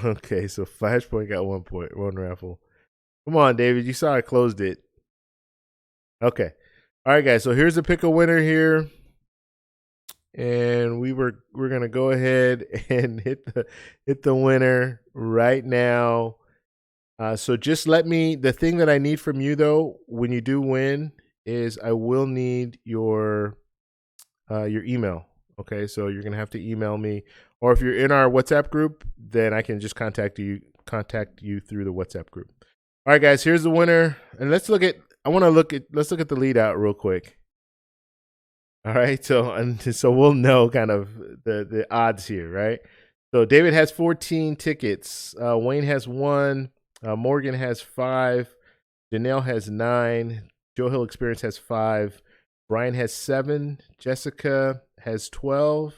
Okay, so Flashpoint got 1 point, one raffle. Come on, David. You saw I closed it. Okay. All right, guys. So here's the pick a winner here. And we're gonna go ahead and hit the winner right now. So just the thing that I need from you, though, when you do win, is I will need your email. Okay, so you're gonna have to email me, or if you're in our WhatsApp group, then I can just contact you through the WhatsApp group. All right, guys, here's the winner, and let's look at the lead out real quick. All right, so we'll know kind of the odds here, right? So David has 14 tickets. Wayne has 1. Morgan has 5. Janelle has 9. Joe Hill Experience has 5. Brian has 7. Jessica has 12.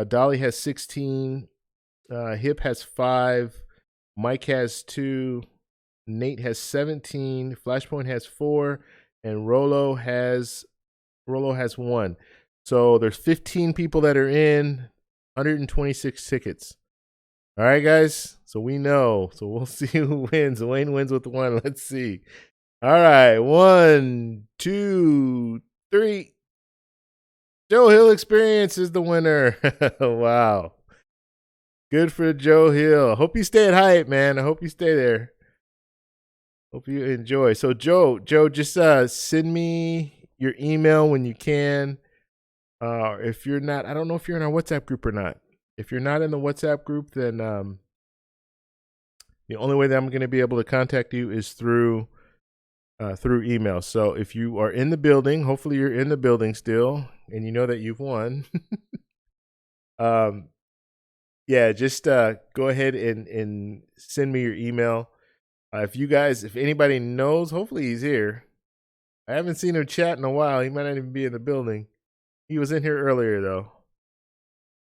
Dolly has 16. Hip has 5. Mike has 2. Nate has 17. Flashpoint has 4. And Rolo has 1. So there's 15 people that are in, 126 tickets. All right, guys. So we know. So we'll see who wins. Wayne wins with 1. Let's see. All right. 1, 2, 3. Joe Hill Experience is the winner. Wow. Good for Joe Hill. Hope you stay at Hyatt, man. I hope you stay there. Hope you enjoy. So Joe, just send me your email when you can. If you're not, I don't know if you're in our WhatsApp group or not. If you're not in the WhatsApp group, then the only way that I'm going to be able to contact you is through email. So if you are in the building, hopefully you're in the building still, and you know that you've won. Yeah, just go ahead and send me your email. If anybody knows, hopefully he's here. I haven't seen him chat in a while. He might not even be in the building. He was in here earlier though.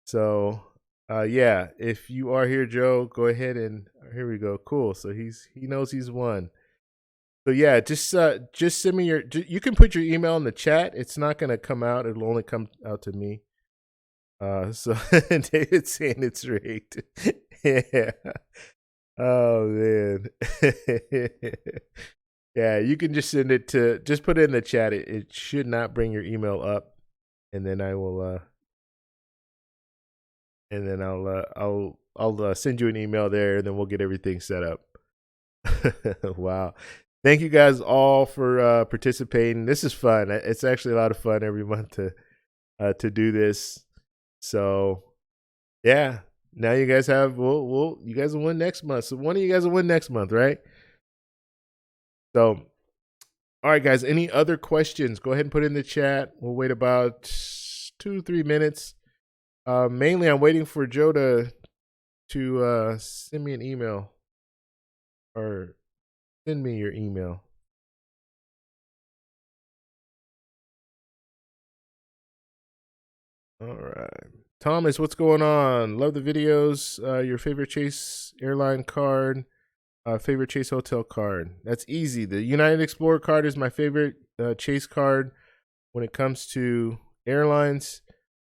So, yeah, if you are here, Joe, go ahead and here we go. Cool. So he knows he's won. So yeah, just send me you can put your email in the chat. It's not going to come out. It'll only come out to me. So David's saying it's rigged. Yeah. Oh man. Yeah, you can just send it just put it in the chat. It should not bring your email up, and then I will and then I'll send you an email there, and then we'll get everything set up. Wow. Thank you guys all for participating. This is fun. It's actually a lot of fun every month to do this. So, yeah. Now you guys have you guys will win next month. So one of you guys will win next month, right? So, all right, guys. Any other questions? Go ahead and put it in the chat. We'll wait about 2-3 minutes. Mainly, I'm waiting for Joe to send me an email or send me your email. All right. Thomas, what's going on? Love the videos. Your favorite Chase airline card, favorite Chase hotel card. That's easy. The United Explorer card is my favorite Chase card when it comes to airlines.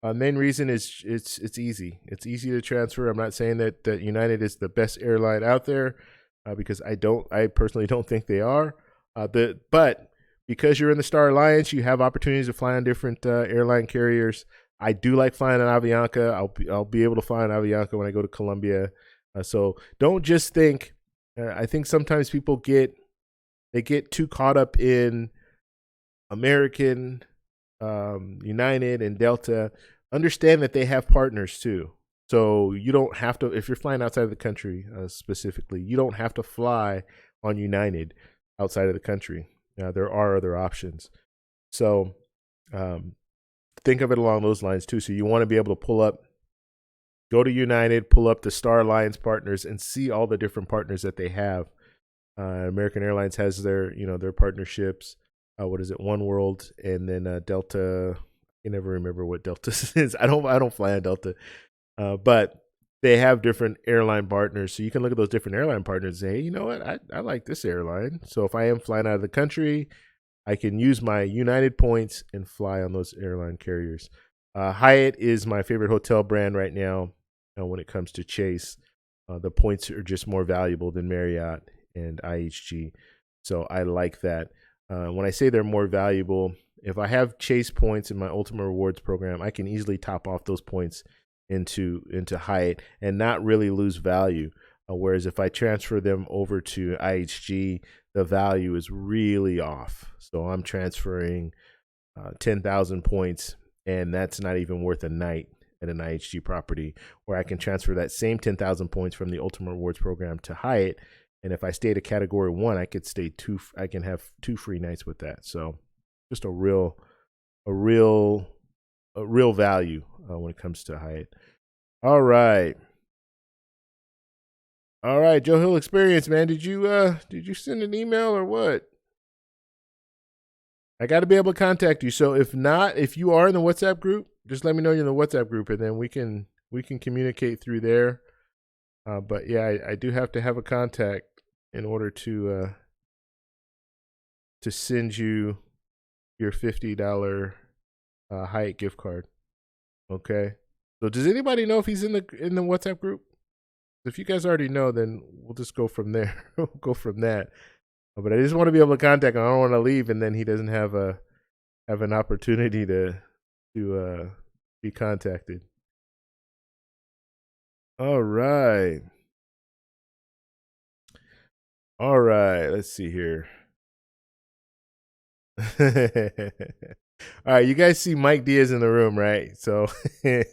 Main reason is it's easy. It's easy to transfer. I'm not saying that United is the best airline out there because I personally don't think they are. But because you're in the Star Alliance, you have opportunities to fly on different airline carriers. I do like flying on Avianca. I'll be able to fly on Avianca when I go to Colombia. So don't just think. I think sometimes people get too caught up in American, United, and Delta. Understand that they have partners too. So you don't have to, if you're flying outside of the country specifically, you don't have to fly on United outside of the country. There are other options. So think of it along those lines too. So you want to be able to go to United, pull up the Star Alliance partners, and see all the different partners that they have. American Airlines has their partnerships. What is it? One World, and then Delta. I never remember what Delta is. I don't fly on Delta, but they have different airline partners. So you can look at those different airline partners and say, hey, you know what? I like this airline. So if I am flying out of the country, I can use my United points and fly on those airline carriers. Hyatt is my favorite hotel brand right now when it comes to Chase. The points are just more valuable than Marriott and IHG. So I like that. When I say they're more valuable, if I have Chase points in my Ultimate Rewards program, I can easily top off those points into Hyatt and not really lose value. Whereas if I transfer them over to IHG, the value is really off. So I'm transferring 10,000 points, and that's not even worth a night at an IHG property, where I can transfer that same 10,000 points from the Ultimate Rewards program to Hyatt. And if I stay at a category 1, I can have 2 free nights with that. So just a real value when it comes to Hyatt. All right, Joe Hill Experience, man. Did you send an email or what? I got to be able to contact you. So if you are in the WhatsApp group, just let me know you're in the WhatsApp group, and then we can communicate through there. But yeah, I do have to have a contact in order to send you your $50 Hyatt gift card. Okay. So does anybody know if he's in the WhatsApp group? If you guys already know, then we'll just go from there. We'll go from that. But I just want to be able to contact him. I don't want to leave and then he doesn't have an opportunity to to be contacted. All right. All right. Let's see here. All right, you guys see Mike Diaz in the room, right? So, I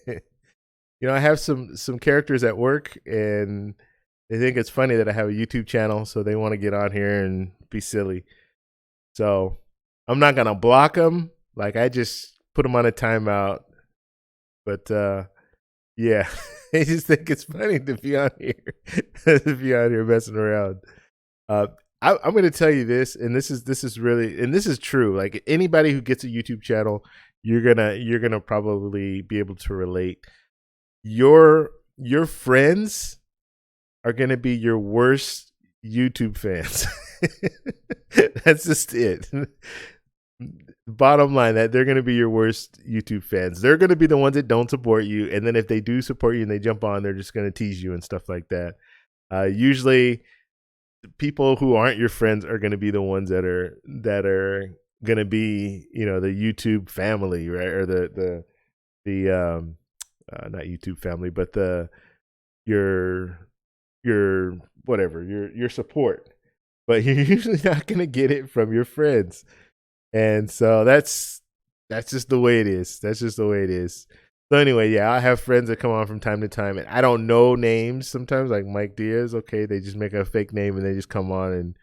have some characters at work, and they think it's funny that I have a YouTube channel, so they want to get on here and be silly. So, I'm not gonna block them. Like, I just put them on a timeout. But yeah, I just think it's funny to be on here, to be on here messing around. I'm going to tell you this, and this is really, and this is true. Like, anybody who gets a YouTube channel, you're gonna probably be able to relate. Your friends are gonna be your worst YouTube fans. That's just it. Bottom line, that they're going to be your worst YouTube fans. They're going to be the ones that don't support you, and then if they do support you and they jump on, they're just going to tease you and stuff like that. Usually, people who aren't your friends are going to be the ones that are going to be, the YouTube family, right? Or the not YouTube family, but your whatever, your support. But you're usually not going to get it from your friends. And so that's just the way it is. That's just the way it is. So anyway, yeah, I have friends that come on from time to time, and I don't know names sometimes, like Mike Diaz. Okay, they just make a fake name and they just come on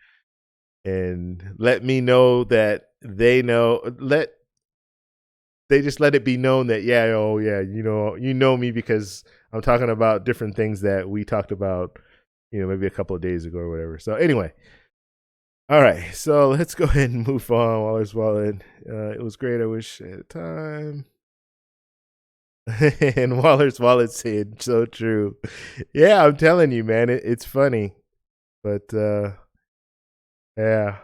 and let me know that they know. They just let it be known that you know me because I'm talking about different things that we talked about, maybe a couple of days ago or whatever. So anyway. All right, so let's go ahead and move on. Waller's Wallet. It was great. I wish I had time. And Waller's Wallet said, so true. Yeah, I'm telling you, man, it's funny. But yeah,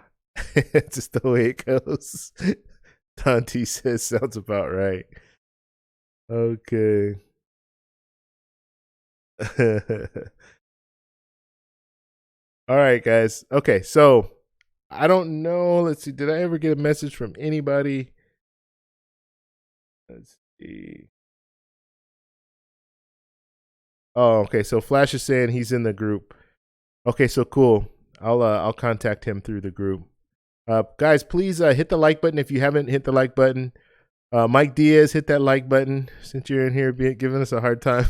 it's just the way it goes. Dante says, sounds about right. Okay. All right, guys. Okay, so I don't know. Let's see. Did I ever get a message from anybody? Let's see. Oh, okay. So Flash is saying he's in the group. Okay, so cool. I'll contact him through the group. Guys, please hit the like button if you haven't hit the like button. Mike Diaz, hit that like button since you're in here giving us a hard time.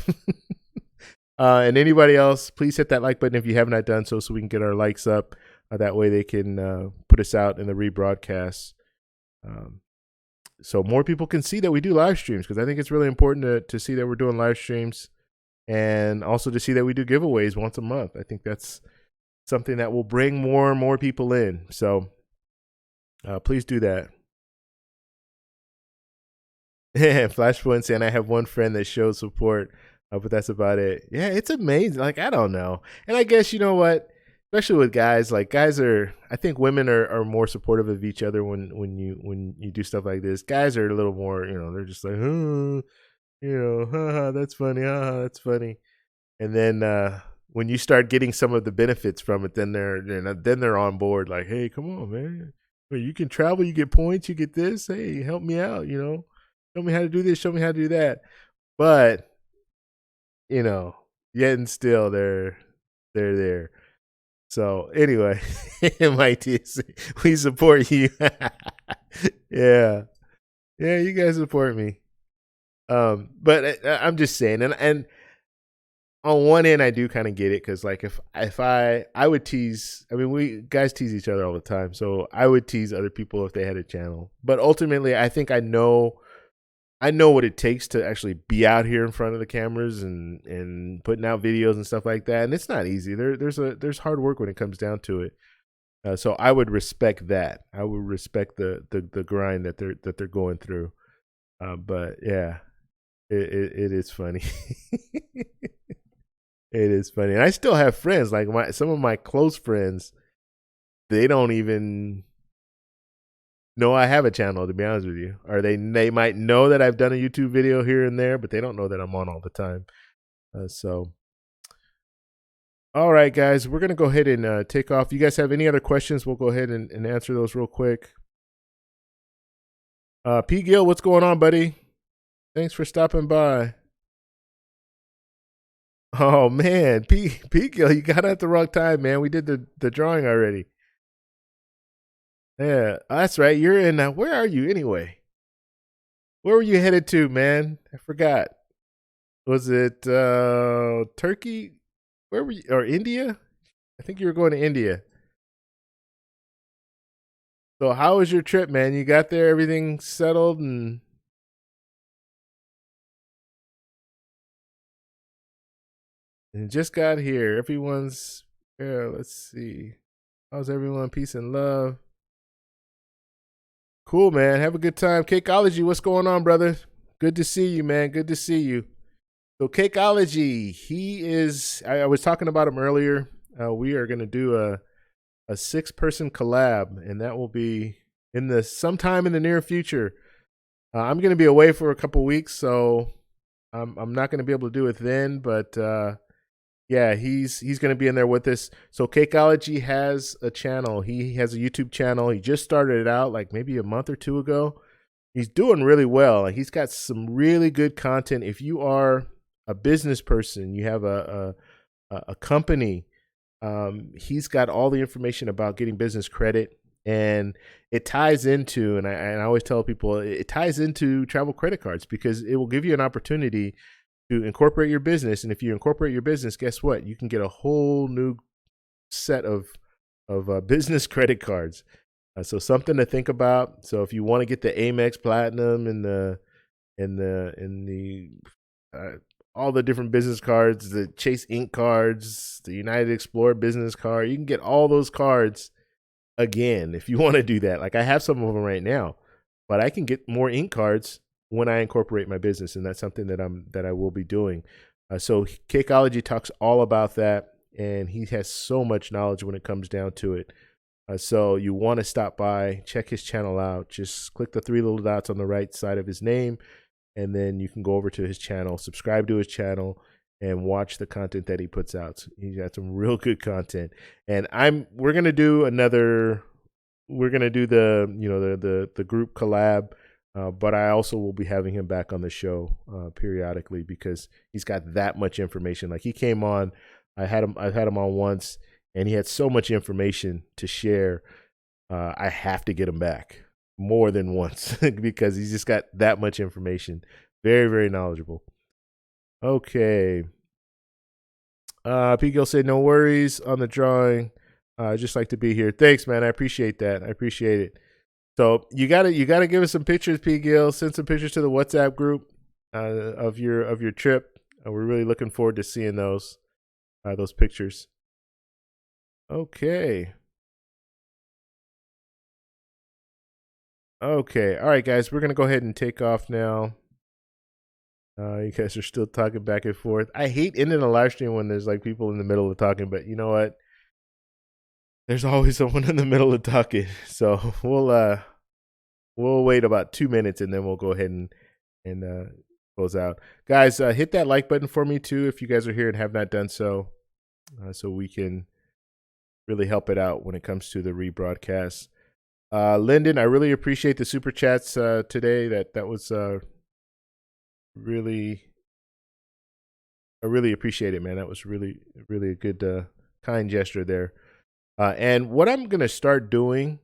And anybody else, please hit that like button if you haven't done so we can get our likes up. That way they can put us out in the rebroadcast. So more people can see that we do live streams, because I think it's really important to see that we're doing live streams, and also to see that we do giveaways once a month. I think that's something that will bring more and more people in. So please do that. Flashpoint saying, I have one friend that shows support, but that's about it. Yeah, it's amazing. Like, I don't know. And I guess, you know what? Especially with guys, like I think women are more supportive of each other when you do stuff like this. Guys are a little more, they're just like, haha, that's funny, haha, that's funny. And then when you start getting some of the benefits from it, then they're on board. Like, hey, come on, man, you can travel, you get points, you get this. Hey, help me out, show me how to do this, show me how to do that. But yet and still they're there. So anyway, MIT, we support you. Yeah, you guys support me. But I'm just saying, and on one end, I do kind of get it, because like if I would tease, I mean, we guys tease each other all the time, so I would tease other people if they had a channel. But ultimately, I think I know what it takes to actually be out here in front of the cameras and putting out videos and stuff like that. And it's not easy. There's hard work when it comes down to it. So I would respect that. I would respect the grind that they're going through. But yeah, it is funny. It is funny. And I still have friends, like some of my close friends, they don't even know I have a channel, to be honest with you. Or they might know that I've done a YouTube video here and there, but they don't know that I'm on all the time. So, all right, guys, we're going to go ahead and take off. You guys have any other questions? We'll go ahead and answer those real quick. P. Gill, what's going on, buddy? Thanks for stopping by. Oh man, Pete Gill, you got at the wrong time, man. We did the drawing already. Yeah, that's right. You're in. Where are you anyway? Where were you headed to, man? I forgot. Was it Turkey? Where were you? Or India? I think you were going to India. So how was your trip, man? You got there, everything settled, and just got here. Everyone's yeah. Let's see. How's everyone? Peace and love. Cool, man. Have a good time. Cakeology, what's going on, brother? Good to see you, man. Good to see you. So Cakeology, he is. I was talking about him earlier. We are going to do a 6-person collab, and that will be in the sometime in the near future. I'm going to be away for a couple weeks, so I'm not going to be able to do it then. But yeah, he's going to be in there with us. So Cakeology has a channel. He has a YouTube channel. He just started it out like maybe a month or two ago. He's doing really well. He's got some really good content. If you are a business person, you have a company, he's got all the information about getting business credit, and it ties into, and I always tell people, it ties into travel credit cards because it will give you an opportunity to incorporate your business. And if you incorporate your business, guess what? You can get a whole new set of business credit cards. So something to think about. So if you want to get the Amex Platinum and the all the different business cards, the Chase Ink cards, the United Explorer business card, you can get all those cards again if you want to do that. Like I have some of them right now, but I can get more ink cards when I incorporate my business, and that's something that I will be doing. So Cakeology talks all about that, and he has so much knowledge when it comes down to it. So you want to stop by, check his channel out. Just click the 3 little dots on the right side of his name, and then you can go over to his channel, subscribe to his channel, and watch the content that he puts out. He's got some real good content. And we're gonna do the the group collab, but I also will be having him back on the show periodically because he's got that much information. Like he came on, I've had him on once, and he had so much information to share. I have to get him back more than once because he's just got that much information. Very, very knowledgeable. Okay. P. Gill said, no worries on the drawing. Just like to be here. Thanks, man. I appreciate that. I appreciate it. So you gotta give us some pictures, P. Gill. Send some pictures to the WhatsApp group of your trip. We're really looking forward to seeing those pictures. Okay. Okay. All right, guys. We're gonna go ahead and take off now. You guys are still talking back and forth. I hate ending a live stream when there's like people in the middle of talking, but you know what? There's always someone in the middle of talking. So we'll wait about 2 minutes and then we'll go ahead and close out. Guys, hit that like button for me too if you guys are here and have not done so, so we can really help it out when it comes to the rebroadcast. Lyndon, I really appreciate the super chats today. That was really, I really appreciate it, man. That was really a good kind gesture there. And what I'm gonna start doing,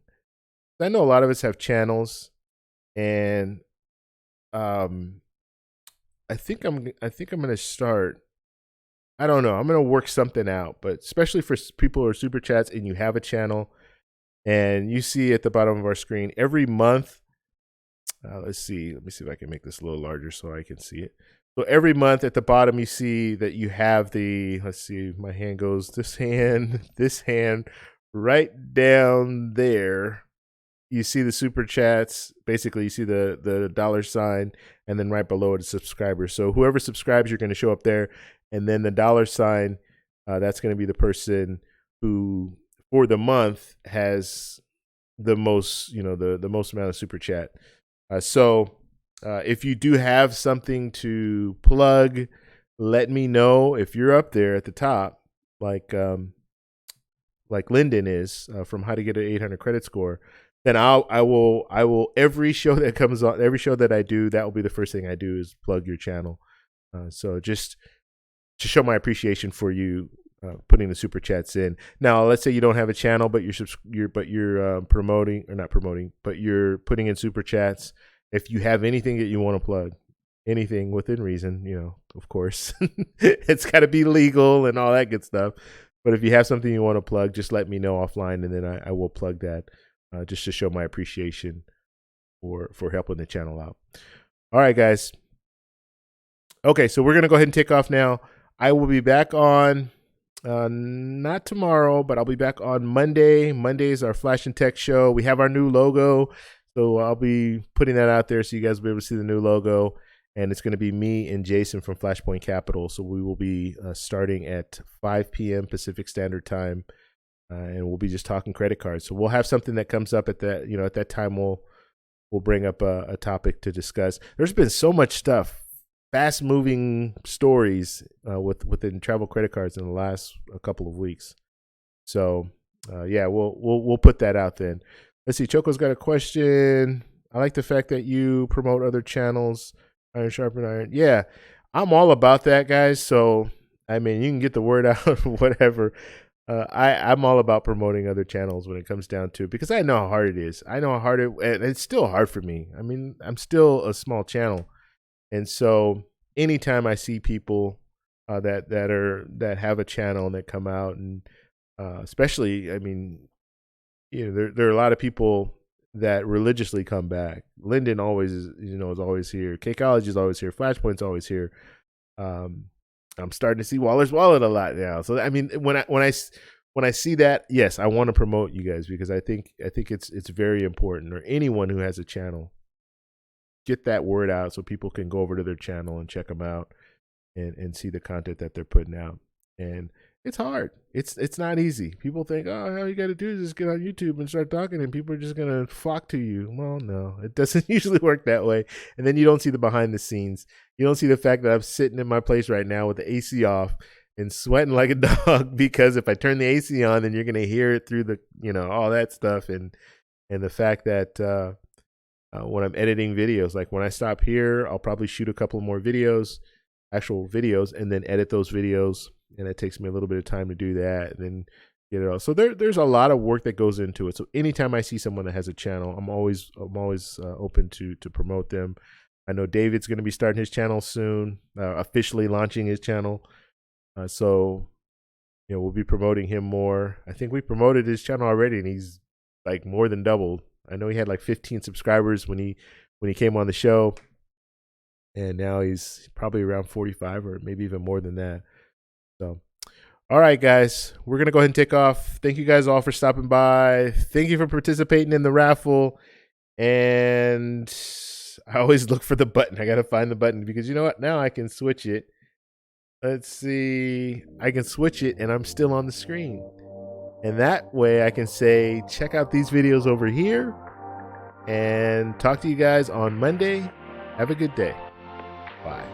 I know a lot of us have channels, and I think I'm gonna start. I don't know. I'm gonna work something out, but especially for people who are super chats and you have a channel, and you see at the bottom of our screen every month. Let's see. Let me see if I can make this a little larger so I can see it. So every month at the bottom, you see that you have the, let's see, my hand goes this hand, right down there. You see the super chats. Basically, you see the $, and then right below it is subscribers. So whoever subscribes, you're going to show up there. And then the $, that's going to be the person who, for the month, has the most, the most amount of super chat. So if you do have something to plug, let me know. If you're up there at the top, like Lyndon is from How to Get an 800 Credit Score, then I will every show that comes on, every show that I do, that will be the first thing I do is plug your channel. So just to show my appreciation for you putting the super chats in. Now, let's say you don't have a channel, but you're promoting, or not promoting, but you're putting in super chats. If you have anything that you want to plug, anything within reason, of course, it's got to be legal and all that good stuff. But if you have something you want to plug, just let me know offline, and then I will plug that just to show my appreciation for helping the channel out. All right, guys. Okay, so we're going to go ahead and take off now. I will be back on, not tomorrow, but I'll be back on Monday. Monday is our Flash and Tech show. We have our new logo, so I'll be putting that out there so you guys will be able to see the new logo. And it's going to be me and Jason from Flashpoint Capital. So we will be starting at 5 p.m. Pacific Standard Time, and we'll be just talking credit cards. So we'll have something that comes up at that, at that time. We'll bring up a topic to discuss. There's been so much stuff, fast-moving stories within travel credit cards in the last couple of weeks. So yeah, we'll put that out then. Let's see. Choco's got a question. I like the fact that you promote other channels. Iron sharpen iron. Yeah, I'm all about that, guys. So, I mean, you can get the word out, whatever. I'm all about promoting other channels when it comes down to it, because I know how hard it is. I know how hard and it's still hard for me. I mean, I'm still a small channel. And so anytime I see people that have a channel and that come out, and especially, I mean, there are a lot of people that religiously come back. Lyndon always is always here. K College is always here. Flashpoint's always here. I'm starting to see Waller's Wallet a lot now. So I mean, when I see that, yes, I want to promote you guys, because I think it's very important. Or anyone who has a channel, get that word out so people can go over to their channel and check them out and see the content that they're putting out. And it's hard. It's not easy. People think, oh, all you got to do is just get on YouTube and start talking, and people are just going to flock to you. Well, no, it doesn't usually work that way. And then you don't see the behind the scenes. You don't see the fact that I'm sitting in my place right now with the AC off and sweating like a dog, because if I turn the AC on, then you're going to hear it through the, all that stuff. And the fact that when I'm editing videos, like when I stop here, I'll probably shoot a couple more videos, actual videos, and then edit those videos. And it takes me a little bit of time to do that, and then get it all. So there's a lot of work that goes into it. So anytime I see someone that has a channel, I'm always open to promote them. I know David's going to be starting his channel soon, officially launching his channel. So we'll be promoting him more. I think we promoted his channel already, and he's like more than doubled. I know he had like 15 subscribers when he came on the show, and now he's probably around 45 or maybe even more than that. So, all right, guys, we're going to go ahead and take off. Thank you guys all for stopping by. Thank you for participating in the raffle. And I always look for the button. I got to find the button, because you know what? Now I can switch it. Let's see. I can switch it, and I'm still on the screen. And that way I can say, check out these videos over here, and talk to you guys on Monday. Have a good day. Bye.